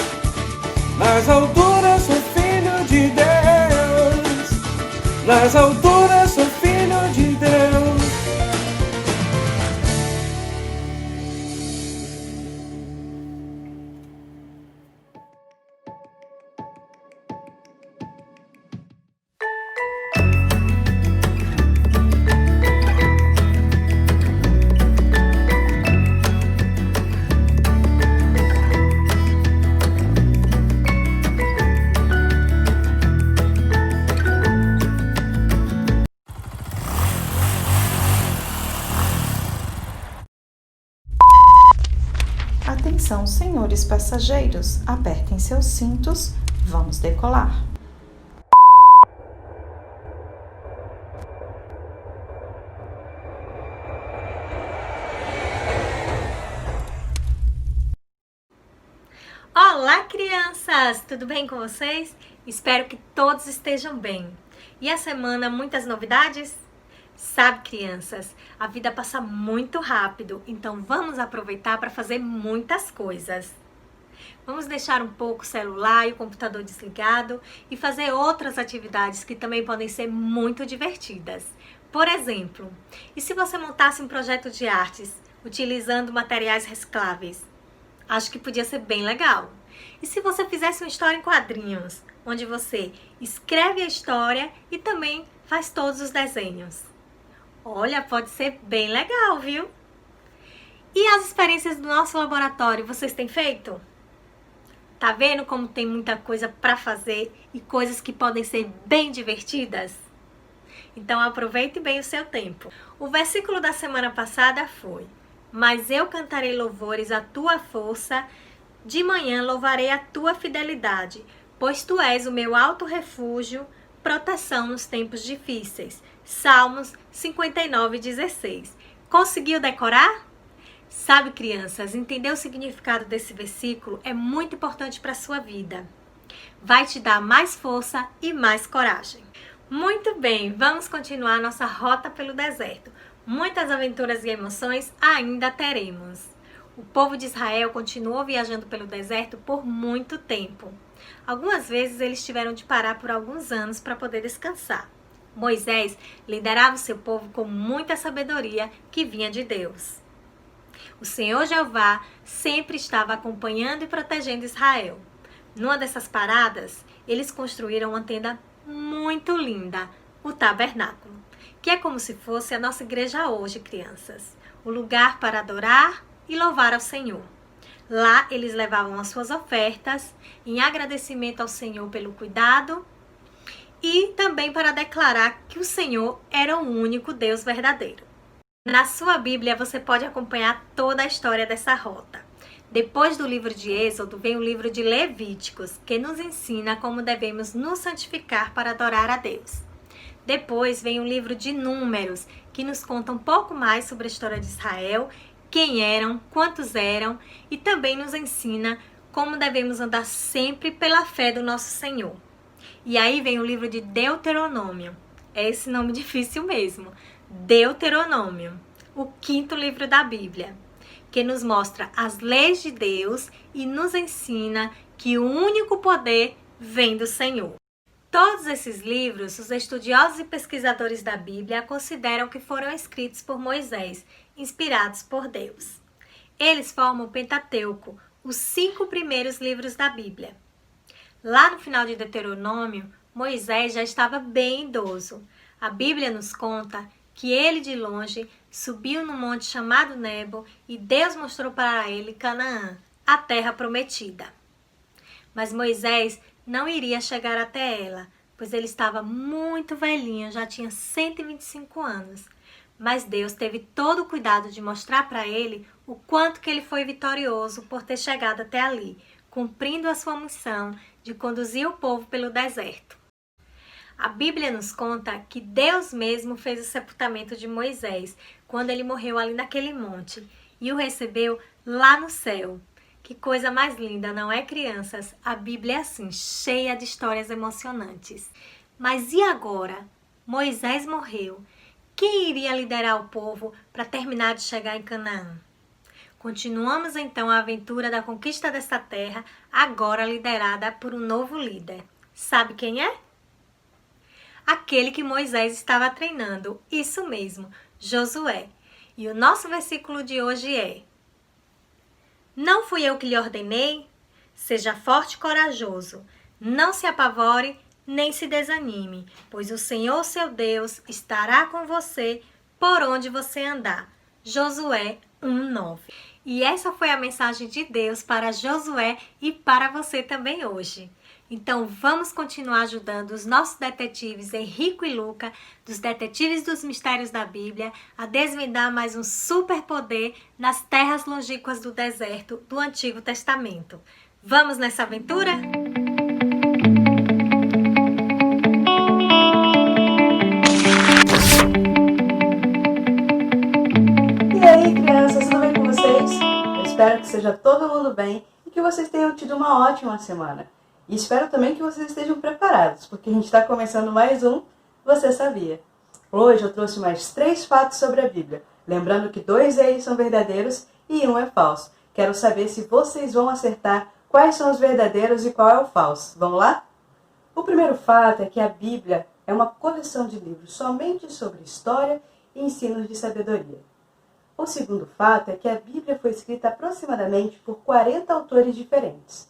nas alturas sou filho de Deus, nas alturas sou filho de Deus. Atenção, senhores passageiros, apertem seus cintos, vamos decolar. Olá, crianças! Tudo bem com vocês? Espero que todos estejam bem. E a semana, muitas novidades? Sabe, crianças, a vida passa muito rápido, então vamos aproveitar para fazer muitas coisas. Vamos deixar um pouco o celular e o computador desligado e fazer outras atividades que também podem ser muito divertidas. Por exemplo, e se você montasse um projeto de artes utilizando materiais recicláveis? Acho que podia ser bem legal. E se você fizesse uma história em quadrinhos, onde você escreve a história e também faz todos os desenhos? Olha, pode ser bem legal, viu? E as experiências do nosso laboratório, vocês têm feito? Tá vendo como tem muita coisa para fazer e coisas que podem ser bem divertidas? Então aproveite bem o seu tempo. O versículo da semana passada foi: mas eu cantarei louvores à tua força, de manhã louvarei a tua fidelidade, pois tu és o meu alto refúgio, proteção nos tempos difíceis. Salmos 59:16. Conseguiu decorar? Sabe, crianças, entender o significado desse versículo é muito importante para a sua vida. Vai te dar mais força e mais coragem. Muito bem, vamos continuar nossa rota pelo deserto. Muitas aventuras e emoções ainda teremos. O povo de Israel continuou viajando pelo deserto por muito tempo. Algumas vezes eles tiveram de parar por alguns anos para poder descansar. Moisés liderava o seu povo com muita sabedoria que vinha de Deus. O Senhor Jeová sempre estava acompanhando e protegendo Israel. Numa dessas paradas, eles construíram uma tenda muito linda, o tabernáculo, que é como se fosse a nossa igreja hoje, crianças. O lugar para adorar e louvar ao Senhor. Lá eles levavam as suas ofertas em agradecimento ao Senhor pelo cuidado e também para declarar que o Senhor era o único Deus verdadeiro. Na sua Bíblia você pode acompanhar toda a história dessa rota. Depois do livro de Êxodo vem o livro de Levíticos, que nos ensina como devemos nos santificar para adorar a Deus. Depois vem o livro de Números, que nos conta um pouco mais sobre a história de Israel, quem eram, quantos eram, e também nos ensina como devemos andar sempre pela fé do nosso Senhor. E aí vem o livro de Deuteronômio. É esse nome difícil mesmo. Deuteronômio, o 5º livro da Bíblia, que nos mostra as leis de Deus e nos ensina que o único poder vem do Senhor. Todos esses livros, os estudiosos e pesquisadores da Bíblia consideram que foram escritos por Moisés, inspirados por Deus. Eles formam o Pentateuco, os 5 primeiros livros da Bíblia. Lá no final de Deuteronômio, Moisés já estava bem idoso. A Bíblia nos conta que ele de longe subiu no monte chamado Nebo e Deus mostrou para ele Canaã, a terra prometida. Mas Moisés não iria chegar até ela, pois ele estava muito velhinho, já tinha 125 anos. Mas Deus teve todo o cuidado de mostrar para ele o quanto que ele foi vitorioso por ter chegado até ali, cumprindo a sua missão de conduzir o povo pelo deserto. A Bíblia nos conta que Deus mesmo fez o sepultamento de Moisés quando ele morreu ali naquele monte e o recebeu lá no céu. Que coisa mais linda, não é, crianças? A Bíblia é assim, cheia de histórias emocionantes. Mas e agora? Moisés morreu. Quem iria liderar o povo para terminar de chegar em Canaã? Continuamos então a aventura da conquista desta terra, agora liderada por um novo líder. Sabe quem é? Aquele que Moisés estava treinando, isso mesmo, Josué. E o nosso versículo de hoje é: não fui eu que lhe ordenei? Seja forte e corajoso, não se apavore nem se desanime, pois o Senhor seu Deus estará com você por onde você andar. Josué 1:9. E essa foi a mensagem de Deus para Josué e para você também hoje. Então vamos continuar ajudando os nossos detetives Henrico e Luca, dos Detetives dos Mistérios da Bíblia, a desvendar mais um superpoder nas terras longínquas do deserto do Antigo Testamento. Vamos nessa aventura? E aí, crianças, tudo bem com vocês? Eu espero que seja todo mundo bem e que vocês tenham tido uma ótima semana. E espero também que vocês estejam preparados, porque a gente está começando mais um Você Sabia? Hoje eu trouxe mais 3 fatos sobre a Bíblia, lembrando que 2 deles são verdadeiros e 1 é falso. Quero saber se vocês vão acertar quais são os verdadeiros e qual é o falso. Vamos lá? O primeiro fato é que a Bíblia é uma coleção de livros somente sobre história e ensinos de sabedoria. O segundo fato é que a Bíblia foi escrita aproximadamente por 40 autores diferentes.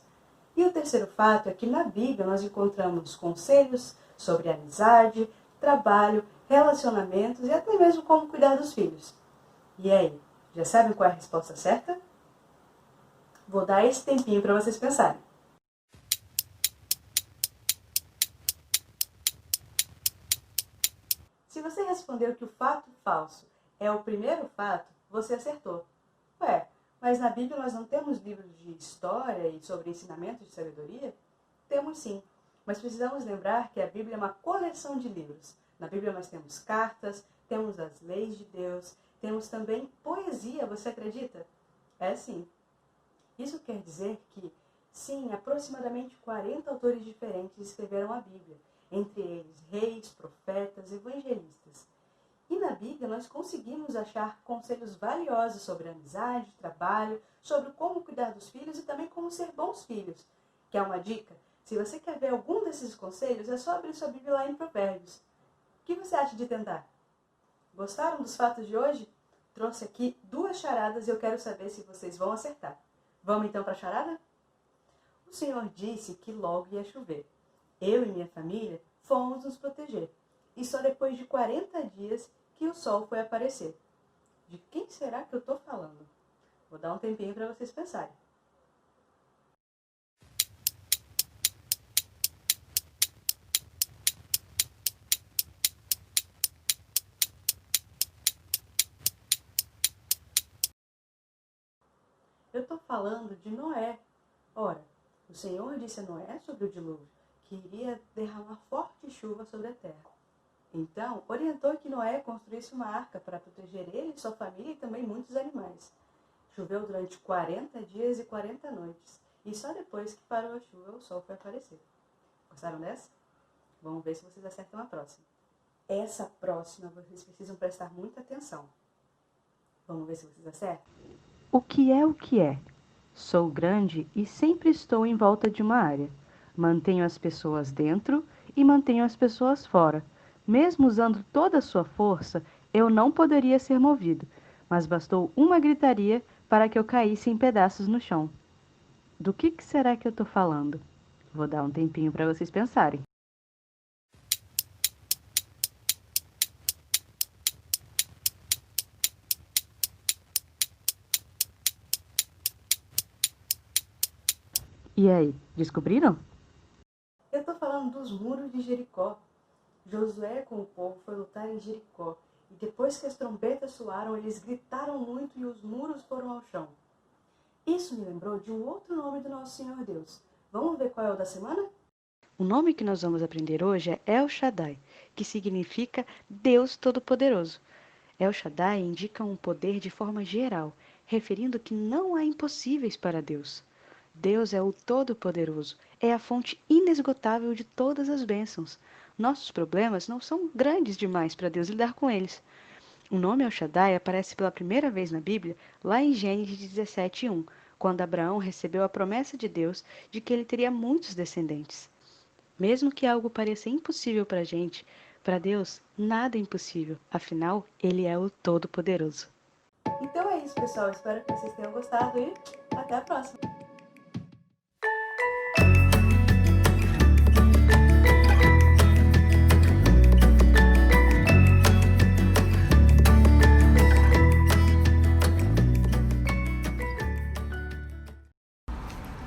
E o terceiro fato é que na Bíblia nós encontramos conselhos sobre amizade, trabalho, relacionamentos e até mesmo como cuidar dos filhos. E aí, já sabem qual é a resposta certa? Vou dar esse tempinho para vocês pensarem. Se respondeu que o fato falso é o primeiro fato, você acertou. Ué, mas na Bíblia nós não temos livros de história e sobre ensinamentos de sabedoria? Temos sim, mas precisamos lembrar que a Bíblia é uma coleção de livros. Na Bíblia nós temos cartas, temos as leis de Deus, temos também poesia, você acredita? É sim. Isso quer dizer que, sim, aproximadamente 40 autores diferentes escreveram a Bíblia, entre eles reis, profetas, evangelistas. E na Bíblia nós conseguimos achar conselhos valiosos sobre amizade, trabalho, sobre como cuidar dos filhos e também como ser bons filhos. Quer uma dica? Se você quer ver algum desses conselhos, é só abrir sua Bíblia lá em Provérbios. O que você acha de tentar? Gostaram dos fatos de hoje? Trouxe aqui 2 charadas e eu quero saber se vocês vão acertar. Vamos então para a charada? O Senhor disse que logo ia chover. Eu e minha família fomos nos proteger. E só depois de 40 dias que o sol foi aparecer. De quem será que eu estou falando? Vou dar um tempinho para vocês pensarem. Eu estou falando de Noé. Ora, o Senhor disse a Noé sobre o dilúvio que iria derramar forte chuva sobre a terra. Então, orientou que Noé construísse uma arca para proteger ele, sua família e também muitos animais. Choveu durante 40 dias e 40 noites, e só depois que parou a chuva, o sol foi aparecer. Gostaram dessa? Vamos ver se vocês acertam a próxima. Essa próxima vocês precisam prestar muita atenção. Vamos ver se vocês acertam? O que é o que é? Sou grande e sempre estou em volta de uma área. Mantenho as pessoas dentro e mantenho as pessoas fora. Mesmo usando toda a sua força, eu não poderia ser movido, mas bastou uma gritaria para que eu caísse em pedaços no chão. Do que será que eu estou falando? Vou dar um tempinho para vocês pensarem. E aí, descobriram? Eu estou falando dos muros de Jericó. Josué com o povo foi lutar em Jericó. E depois que as trombetas soaram, eles gritaram muito e os muros foram ao chão. Isso me lembrou de um outro nome do nosso Senhor Deus. Vamos ver qual é o da semana? O nome que nós vamos aprender hoje é El Shaddai, que significa Deus Todo-Poderoso. El Shaddai indica um poder de forma geral, referindo que não há impossíveis para Deus. Deus é o Todo-Poderoso, é a fonte inesgotável de todas as bênçãos. Nossos problemas não são grandes demais para Deus lidar com eles. O nome El Shaddai aparece pela primeira vez na Bíblia, lá em Gênesis 17:1, quando Abraão recebeu a promessa de Deus de que ele teria muitos descendentes. Mesmo que algo pareça impossível para a gente, para Deus nada é impossível, afinal, Ele é o Todo-Poderoso. Então é isso, pessoal. Espero que vocês tenham gostado e até a próxima.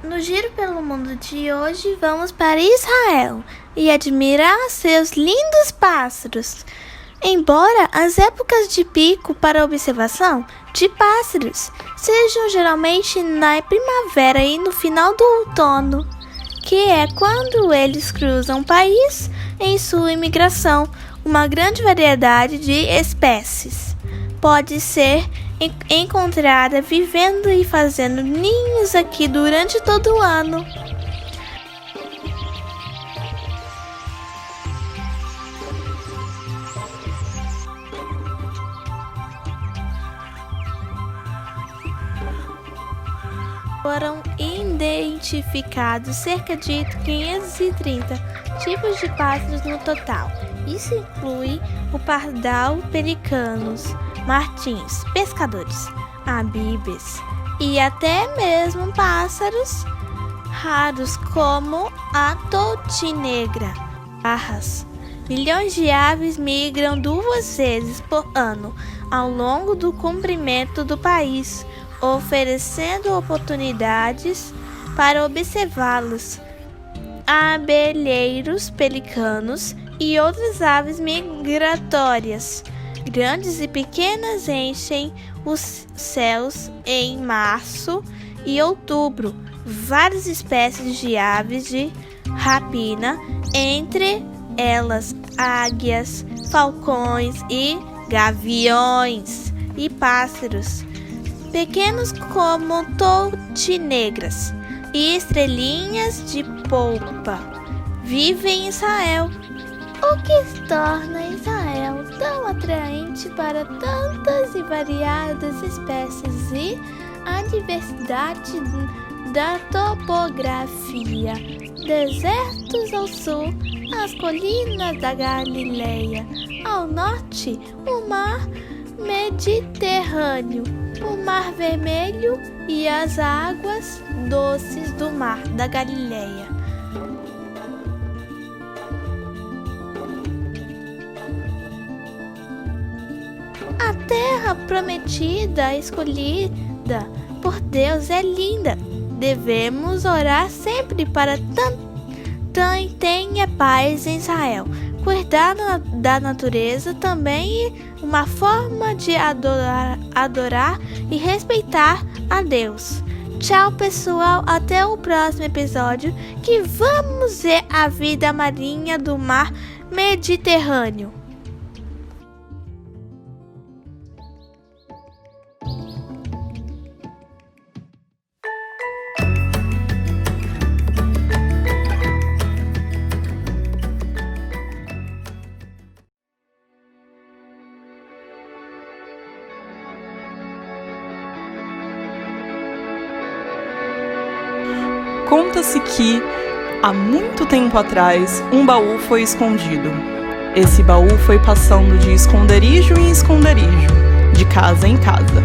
No Giro pelo Mundo de hoje, vamos para Israel e admirar seus lindos pássaros. Embora as épocas de pico para observação de pássaros sejam geralmente na primavera e no final do outono, que é quando eles cruzam o país em sua imigração, uma grande variedade de espécies pode ser encontrada vivendo e fazendo ninhos aqui durante todo o ano. Foram identificados cerca de 530 tipos de pássaros no total. Isso inclui o pardal, pelicanos, martins, pescadores, abibes e até mesmo pássaros raros como a totinegra. Milhões de aves migram 2 vezes por ano ao longo do comprimento do país, oferecendo oportunidades para observá-los. Abelheiros, pelicanos e outras aves migratórias grandes e pequenas enchem os céus em março e outubro. Várias espécies de aves de rapina, entre elas águias, falcões e gaviões e pássaros pequenos como totinegras e estrelinhas de polpa vivem em Israel. O que torna Israel tão atraente para tantas e variadas espécies e a diversidade da topografia, desertos ao sul, as colinas da Galileia, ao norte, o mar Mediterrâneo, o Mar Vermelho e as águas doces do Mar da Galileia. A terra prometida, escolhida por Deus é linda. Devemos orar sempre para tenha paz em Israel. Cuidar da natureza também é uma forma de adorar e respeitar a Deus. Tchau, pessoal. Até o próximo episódio, que vamos ver a vida marinha do Mar Mediterrâneo. Conta-se que, há muito tempo atrás, um baú foi escondido. Esse baú foi passando de esconderijo em esconderijo, de casa em casa.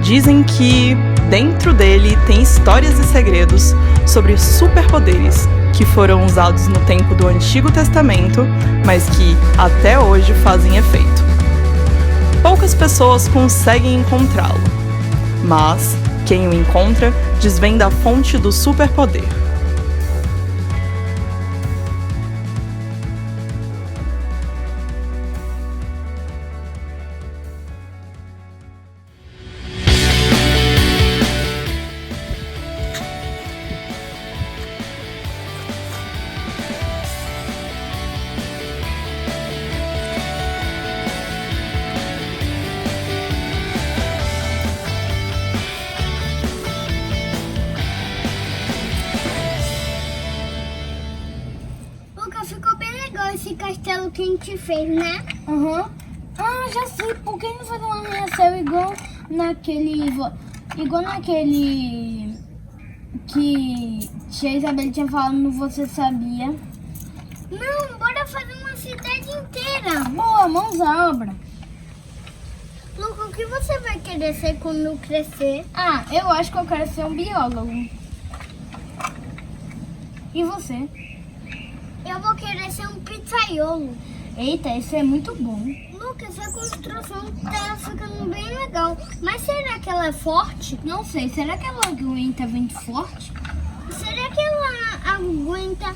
Dizem que dentro dele tem histórias e segredos sobre superpoderes que foram usados no tempo do Antigo Testamento, mas que até hoje fazem efeito. Poucas pessoas conseguem encontrá-lo, mas quem o encontra desvenda a fonte do superpoder. Ficou bem legal esse castelo que a gente fez, né? Ah, já sei. Por que não fazer um arranha-céu igual naquele que tia Isabel tinha falado no Você Sabia? Não, bora fazer uma cidade inteira. Boa, mãos à obra. Luca, o que você vai querer ser quando crescer? Ah, eu acho que eu quero ser um biólogo. E você? Eu vou querer ser um pizzaiolo. Eita, isso é muito bom. Lucas, essa construção tá ficando bem legal. Mas será que ela é forte? Não sei, será que ela aguenta vento forte? Será que ela aguenta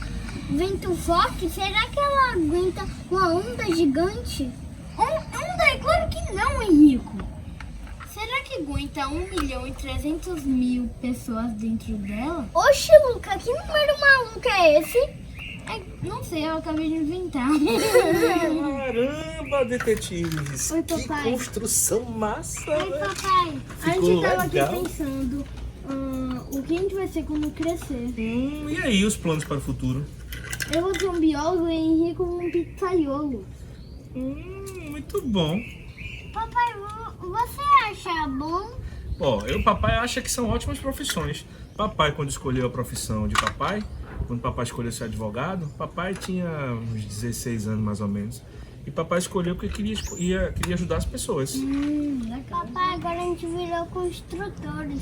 vento forte? Será que ela aguenta uma onda gigante? Onda? É claro que não, Henrico. Será que aguenta 1.300.000 pessoas dentro dela? Oxe, Luca, que número maluco é esse? Não sei, eu acabei de inventar. Caramba, detetives! Oi, que papai. construção massa! Oi, papai. A gente tava legal. aqui pensando o que a gente vai ser quando crescer. E aí, os planos para o futuro? Eu vou ser um biólogo e Henrico um pizzaiolo. Muito bom. Papai, você acha bom? Papai acha que são ótimas profissões. Papai, quando escolheu a profissão de papai, quando papai escolheu ser advogado, papai tinha uns 16 anos mais ou menos. E papai escolheu porque queria ajudar as pessoas. Papai, agora a gente virou construtores.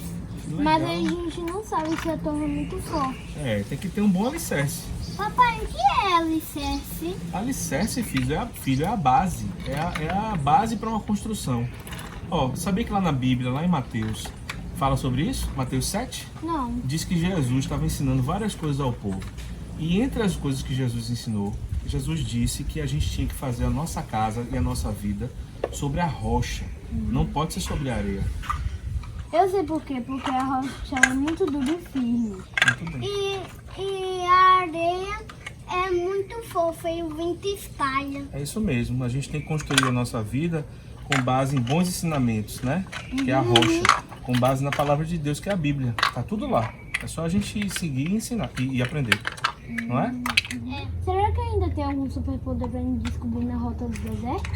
Legal. Mas a gente não sabe se a torre é muito forte. Tem que ter um bom alicerce. Papai, o que é alicerce? Alicerce, filho, é a base. É a base para uma construção. Sabia que lá na Bíblia, lá em Mateus, fala sobre isso? Mateus 7? Não. Diz que Jesus estava ensinando várias coisas ao povo. E entre as coisas que Jesus ensinou, Jesus disse que a gente tinha que fazer a nossa casa e a nossa vida sobre a rocha. Não pode ser sobre a areia. Eu sei por quê, porque a rocha é muito dura e firme. Muito bem. E a areia é muito fofa e o vento espalha. É isso mesmo. A gente tem que construir a nossa vida com base em bons ensinamentos, né? Que é a rocha. Com base na palavra de Deus, que é a Bíblia. Tá tudo lá. É só a gente seguir e ensinar e aprender. Não é? Será que ainda tem algum superpoder pra gente descobrir na rota do deserto?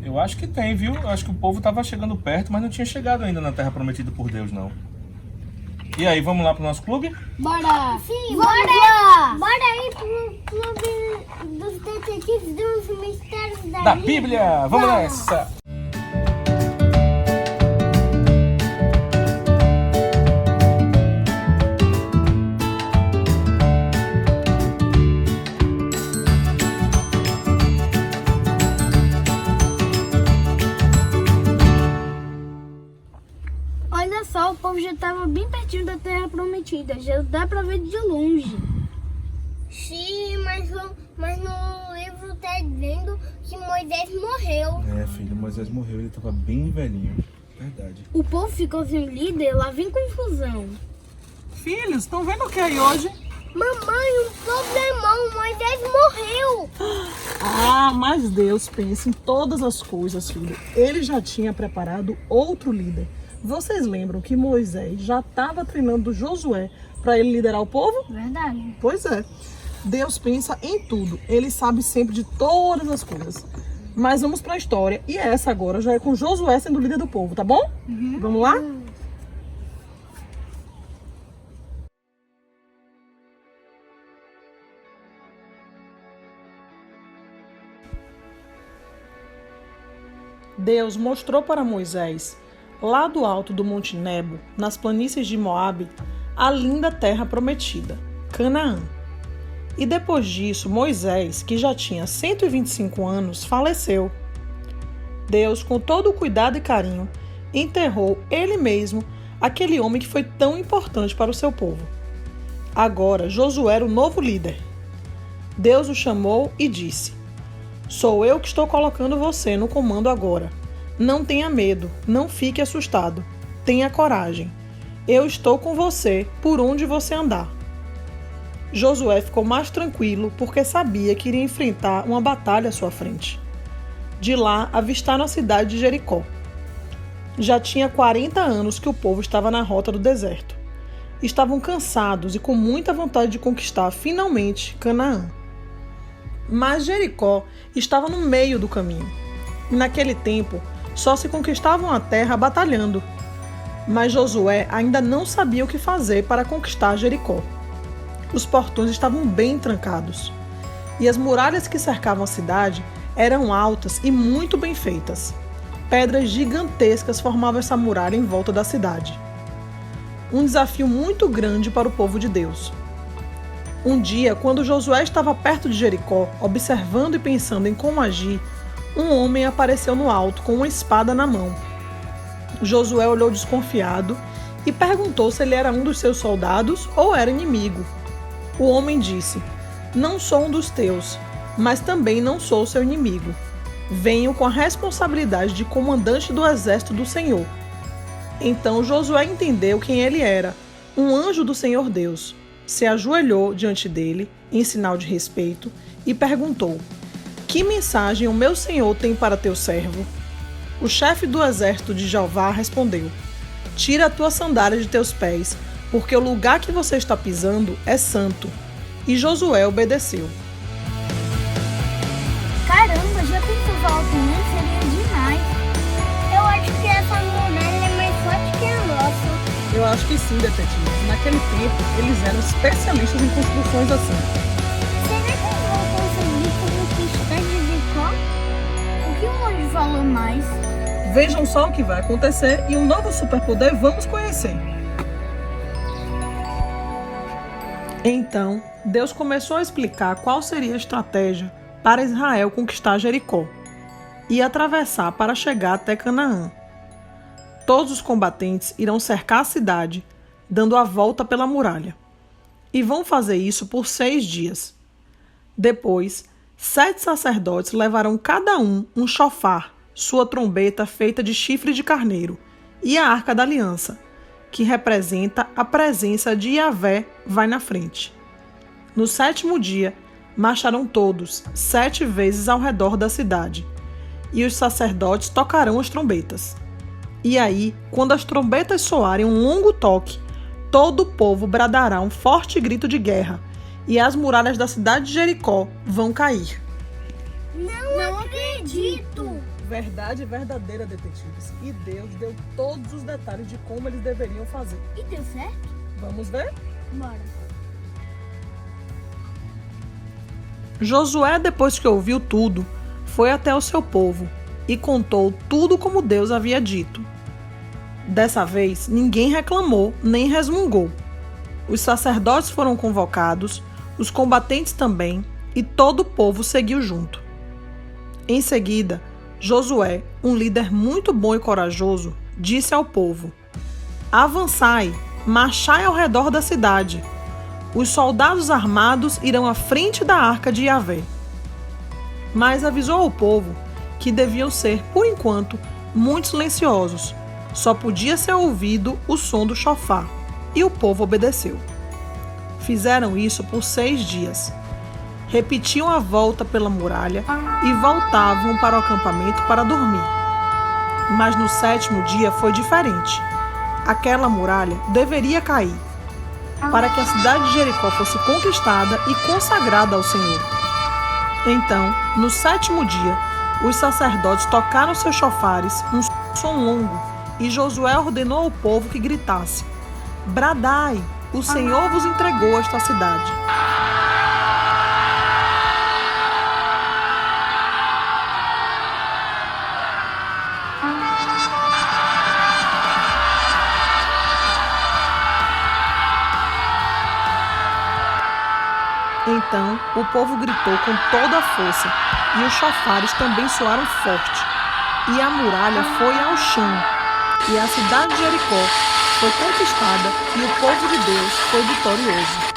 Eu acho que tem, viu? Eu acho que o povo tava chegando perto, mas não tinha chegado ainda na terra prometida por Deus, não. E aí, vamos lá pro nosso clube? Bora! Sim, bora ir pro clube dos detetives dos mistérios Da Bíblia! Vamos nessa! Olha só, o povo já estava bem pertinho da terra prometida. Já dá pra ver de longe. Sim, mas no livro tá dizendo que Moisés morreu. É, filho, Moisés morreu, ele tava bem velhinho. Verdade. O povo ficou sem líder, lá vem confusão. Filhos, estão vendo o que aí hoje? Mamãe, um problemão, Moisés morreu. Ah, mas Deus pensa em todas as coisas, filho. Ele já tinha preparado outro líder. Vocês lembram que Moisés já estava treinando Josué para ele liderar o povo? Verdade. Pois é. Deus pensa em tudo. Ele sabe sempre de todas as coisas. Mas vamos para a história. E essa agora já é com Josué sendo líder do povo, tá bom? Vamos lá? Deus mostrou para Moisés, lá do alto do Monte Nebo, nas planícies de Moabe, a linda terra prometida, Canaã. E depois disso, Moisés, que já tinha 125 anos, faleceu. Deus, com todo o cuidado e carinho, enterrou ele mesmo aquele homem que foi tão importante para o seu povo. Agora, Josué era o novo líder. Deus o chamou e disse: "Sou eu que estou colocando você no comando agora. Não tenha medo, não fique assustado. Tenha coragem. Eu estou com você por onde você andar." Josué ficou mais tranquilo porque sabia que iria enfrentar uma batalha à sua frente. De lá, avistaram a cidade de Jericó. Já tinha 40 anos que o povo estava na rota do deserto. Estavam cansados e com muita vontade de conquistar finalmente Canaã. Mas Jericó estava no meio do caminho. E naquele tempo, só se conquistavam a terra batalhando. Mas Josué ainda não sabia o que fazer para conquistar Jericó. Os portões estavam bem trancados. E as muralhas que cercavam a cidade eram altas e muito bem feitas. Pedras gigantescas formavam essa muralha em volta da cidade. Um desafio muito grande para o povo de Deus. Um dia, quando Josué estava perto de Jericó, observando e pensando em como agir, um homem apareceu no alto com uma espada na mão. Josué olhou desconfiado e perguntou se ele era um dos seus soldados ou era inimigo. O homem disse: "Não sou um dos teus, mas também não sou seu inimigo. Venho com a responsabilidade de comandante do exército do Senhor." Então Josué entendeu quem ele era, um anjo do Senhor Deus. Se ajoelhou diante dele, em sinal de respeito, e perguntou: "Que mensagem o meu senhor tem para teu servo?" O chefe do exército de Jeová respondeu: "Tira a tua sandália de teus pés, porque o lugar que você está pisando é santo." E Josué obedeceu. Caramba, já pensou falar comigo? Seria demais. Eu acho que essa muralha é mais forte que a nossa. Eu acho que sim, detetive. Naquele tempo, eles eram especialistas em construções assim. Será que eu vou conseguir conquistar Jericó? O que o anjo falou mais? Vejam só o que vai acontecer e um novo superpoder vamos conhecer. Então, Deus começou a explicar qual seria a estratégia para Israel conquistar Jericó e atravessar para chegar até Canaã. Todos os combatentes irão cercar a cidade, dando a volta pela muralha. E vão fazer isso por 6 dias. Depois, 7 sacerdotes levarão cada um chofar sua trombeta feita de chifre de carneiro, e a Arca da Aliança, que representa a presença de Yahvé, vai na frente. No 7º dia, marcharão todos 7 vezes ao redor da cidade, e os sacerdotes tocarão as trombetas. E aí, quando as trombetas soarem um longo toque, todo o povo bradará um forte grito de guerra, e as muralhas da cidade de Jericó vão cair. Não acredito! Verdade verdadeira, detetives. E Deus deu todos os detalhes de como eles deveriam fazer. E deu certo? Vamos ver? Bora. Josué, depois que ouviu tudo, foi até o seu povo e contou tudo como Deus havia dito. Dessa vez, ninguém reclamou nem resmungou. Os sacerdotes foram convocados, os combatentes também, e todo o povo seguiu junto. Em seguida, Josué, um líder muito bom e corajoso, disse ao povo: avançai, marchai ao redor da cidade. Os soldados armados irão à frente da arca de Yahvé. Mas avisou ao povo que deviam ser, por enquanto, muito silenciosos. Só podia ser ouvido o som do chofar, e o povo obedeceu. Fizeram isso por 6 dias. Repetiam a volta pela muralha e voltavam para o acampamento para dormir. Mas no 7º dia foi diferente. Aquela muralha deveria cair, para que a cidade de Jericó fosse conquistada e consagrada ao Senhor. Então, no 7º dia, os sacerdotes tocaram seus chofares, um som longo, e Josué ordenou ao povo que gritasse: bradai, o Senhor vos entregou esta cidade. Então o povo gritou com toda a força, e os chofares também soaram forte, e a muralha foi ao chão, e a cidade de Jericó foi conquistada, e o povo de Deus foi vitorioso.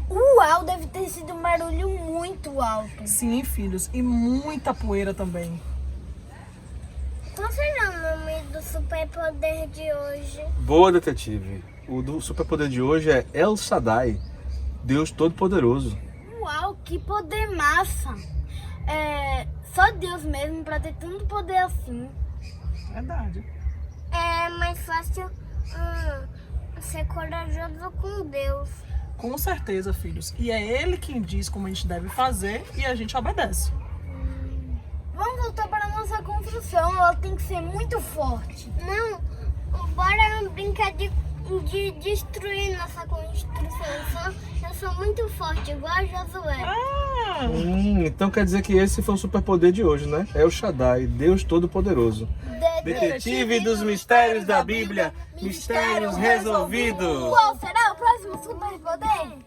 Uau, deve ter sido um barulho muito alto. Sim, filhos, e muita poeira também. Qual será o nome do superpoder de hoje? Boa, detetive. O do superpoder de hoje é El Shaddai, Deus Todo-Poderoso. Uau, que poder massa! Só Deus mesmo pra ter tanto poder assim. Verdade. É mais fácil ser corajoso com Deus. Com certeza, filhos. E é Ele quem diz como a gente deve fazer e a gente obedece. Vamos voltar para a nossa construção, ela tem que ser muito forte. Não, bora não brincar de destruir nossa construção. Eu sou muito forte, igual a Josué. Então quer dizer que esse foi o superpoder de hoje, né? El Shaddai, Deus Todo-Poderoso. Detetive dos mistérios da Bíblia, mistérios resolvidos. Qual será o próximo superpoder?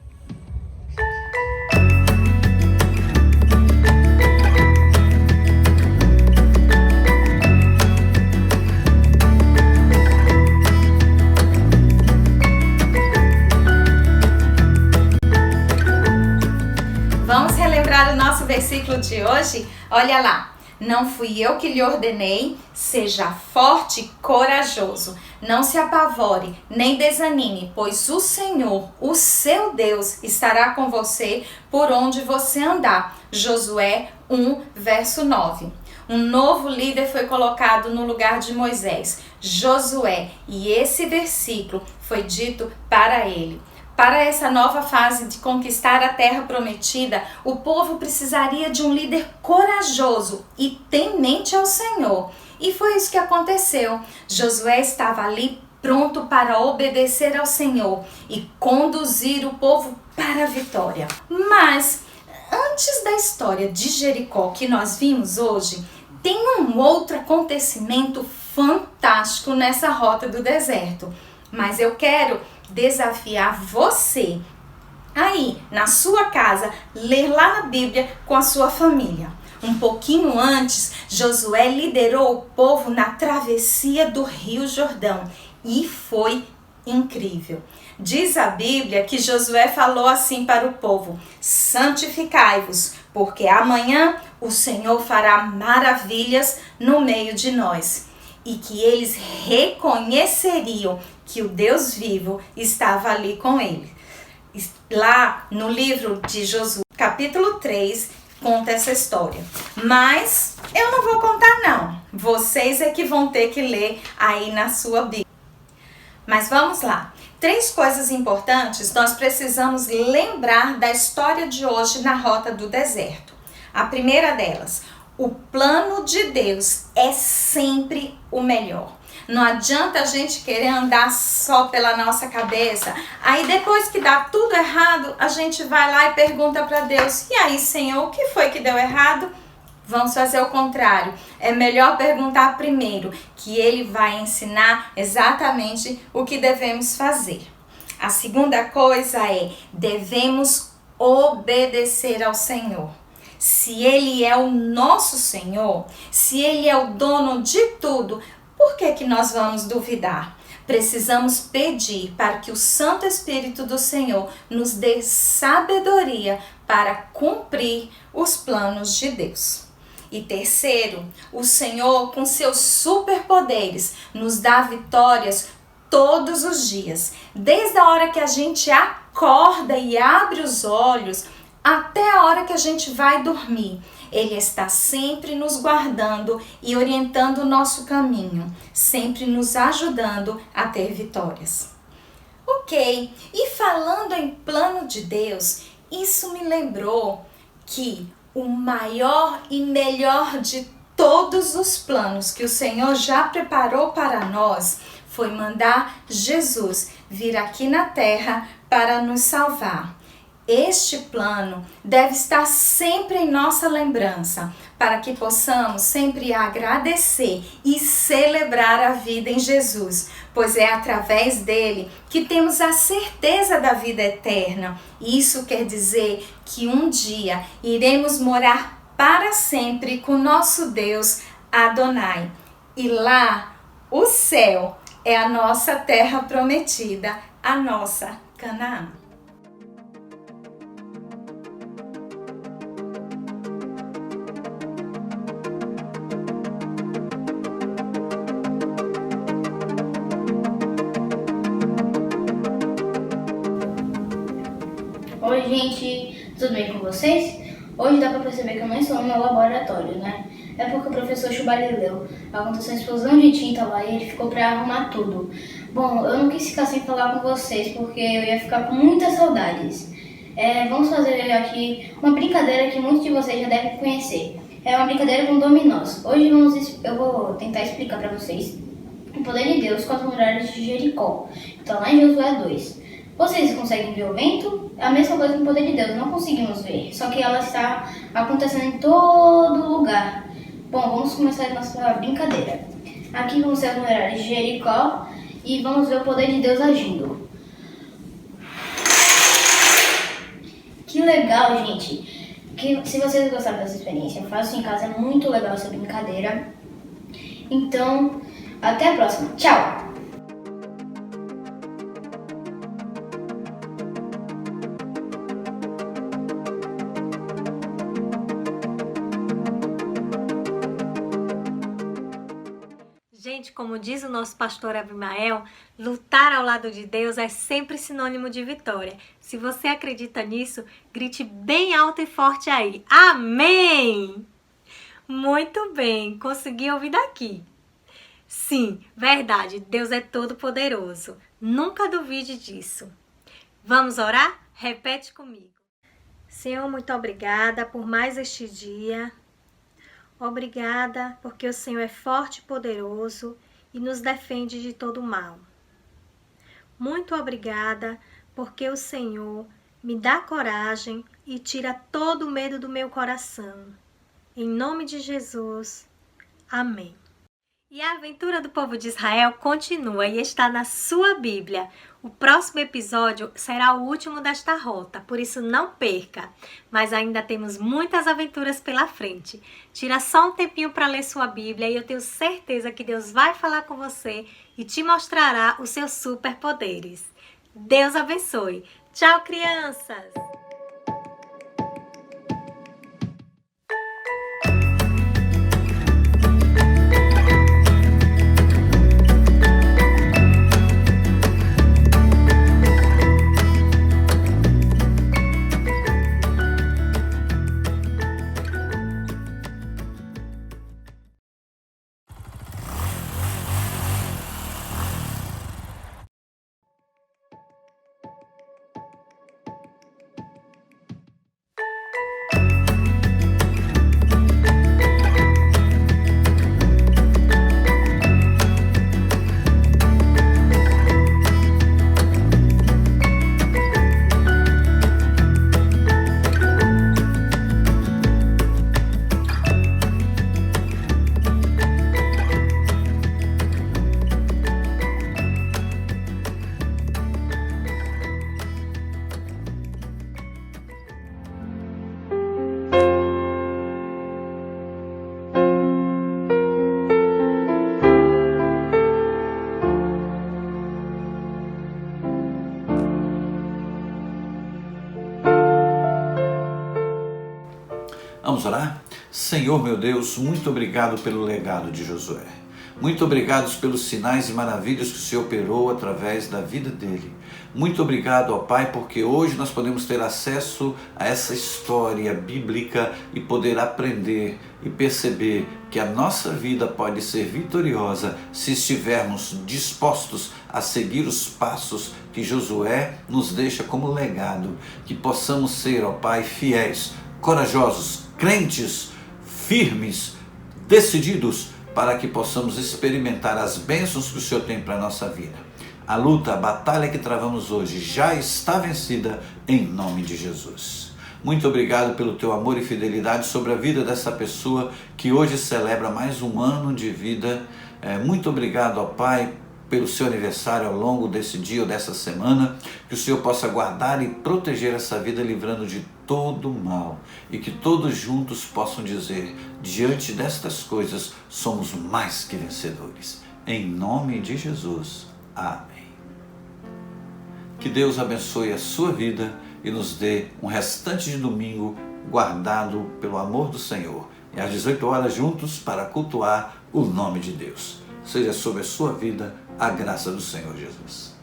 Vamos relembrar o nosso versículo de hoje? Olha lá. Não fui eu que lhe ordenei, seja forte e corajoso. Não se apavore, nem desanime, pois o Senhor, o seu Deus, estará com você por onde você andar. Josué 1, verso 9. Um novo líder foi colocado no lugar de Moisés, Josué, e esse versículo foi dito para ele. Para essa nova fase de conquistar a terra prometida, o povo precisaria de um líder corajoso e temente ao Senhor. E foi isso que aconteceu. Josué estava ali pronto para obedecer ao Senhor e conduzir o povo para a vitória. Mas, antes da história de Jericó que nós vimos hoje, tem um outro acontecimento fantástico nessa rota do deserto. Mas eu quero desafiar você aí na sua casa, ler lá na Bíblia com a sua família. Um pouquinho antes, Josué liderou o povo na travessia do Rio Jordão e foi incrível. Diz a Bíblia que Josué falou assim para o povo: santificai-vos, porque amanhã o Senhor fará maravilhas no meio de nós. E que eles reconheceriam que o Deus vivo estava ali com ele. Lá no livro de Josué, capítulo 3, conta essa história. Mas eu não vou contar não. Vocês é que vão ter que ler aí na sua Bíblia. Mas vamos lá. 3 coisas importantes nós precisamos lembrar da história de hoje na Rota do Deserto. A primeira delas: o plano de Deus é sempre o melhor. Não adianta a gente querer andar só pela nossa cabeça. Aí depois que dá tudo errado, a gente vai lá e pergunta para Deus: e aí, Senhor, o que foi que deu errado? Vamos fazer o contrário. É melhor perguntar primeiro, que Ele vai ensinar exatamente o que devemos fazer. A segunda coisa é: devemos obedecer ao Senhor. Se Ele é o nosso Senhor, se Ele é o dono de tudo, por que nós vamos duvidar? Precisamos pedir para que o Santo Espírito do Senhor nos dê sabedoria para cumprir os planos de Deus. E terceiro, o Senhor, com seus superpoderes, nos dá vitórias todos os dias. Desde a hora que a gente acorda e abre os olhos, até a hora que a gente vai dormir. Ele está sempre nos guardando e orientando o nosso caminho, sempre nos ajudando a ter vitórias. Ok, e falando em plano de Deus, isso me lembrou que o maior e melhor de todos os planos que o Senhor já preparou para nós foi mandar Jesus vir aqui na terra para nos salvar. Este plano deve estar sempre em nossa lembrança, para que possamos sempre agradecer e celebrar a vida em Jesus, pois é através dele que temos a certeza da vida eterna. Isso quer dizer que um dia iremos morar para sempre com nosso Deus Adonai. E lá, o céu é a nossa terra prometida, a nossa Canaã. Oi gente, tudo bem com vocês? Hoje dá pra perceber que eu não estou no meu laboratório, né? É porque o professor Chubalileu aconteceu uma explosão de tinta lá e ele ficou pra arrumar tudo. Bom, eu não quis ficar sem falar com vocês porque eu ia ficar com muitas saudades. Vamos fazer aqui uma brincadeira que muitos de vocês já devem conhecer. É uma brincadeira com dominós. Hoje eu vou tentar explicar pra vocês o poder de Deus com as muralhas de Jericó. Então lá em Josué 2. Vocês conseguem ver o vento? É a mesma coisa com o poder de Deus, não conseguimos ver. Só que ela está acontecendo em todo lugar. Bom, vamos começar a nossa brincadeira. Aqui vamos ver as muralhas de Jericó e vamos ver o poder de Deus agindo. Que legal, gente! Se vocês gostaram dessa experiência, façam em casa, é muito legal essa brincadeira. Então, até a próxima. Tchau! Gente, como diz o nosso pastor Abimael, lutar ao lado de Deus é sempre sinônimo de vitória. Se você acredita nisso, grite bem alto e forte aí. Amém! Muito bem, consegui ouvir daqui. Sim, verdade, Deus é todo poderoso. Nunca duvide disso. Vamos orar? Repete comigo. Senhor, muito obrigada por mais este dia. Obrigada porque o Senhor é forte e poderoso e nos defende de todo mal. Muito obrigada porque o Senhor me dá coragem e tira todo o medo do meu coração. Em nome de Jesus. Amém. E a aventura do povo de Israel continua e está na sua Bíblia. O próximo episódio será o último desta rota, por isso não perca. Mas ainda temos muitas aventuras pela frente. Tira só um tempinho para ler sua Bíblia e eu tenho certeza que Deus vai falar com você e te mostrará os seus superpoderes. Deus abençoe. Tchau, crianças! Vamos orar? Senhor meu Deus, muito obrigado pelo legado de Josué. Muito obrigado pelos sinais e maravilhas que o Senhor operou através da vida dele. Muito obrigado, ó Pai, porque hoje nós podemos ter acesso a essa história bíblica e poder aprender e perceber que a nossa vida pode ser vitoriosa se estivermos dispostos a seguir os passos que Josué nos deixa como legado. Que possamos ser, ó Pai, fiéis, corajosos, crentes, firmes, decididos, para que possamos experimentar as bênçãos que o Senhor tem para a nossa vida. A luta, a batalha que travamos hoje já está vencida em nome de Jesus. Muito obrigado pelo teu amor e fidelidade sobre a vida dessa pessoa que hoje celebra mais um ano de vida. Muito obrigado, ó Pai, pelo seu aniversário ao longo desse dia ou dessa semana, que o Senhor possa guardar e proteger essa vida livrando de todo mal e que todos juntos possam dizer, diante destas coisas somos mais que vencedores. Em nome de Jesus. Amém. Que Deus abençoe a sua vida e nos dê um restante de domingo guardado pelo amor do Senhor. E às 18 horas juntos para cultuar o nome de Deus. Seja sobre a sua vida a graça do Senhor Jesus.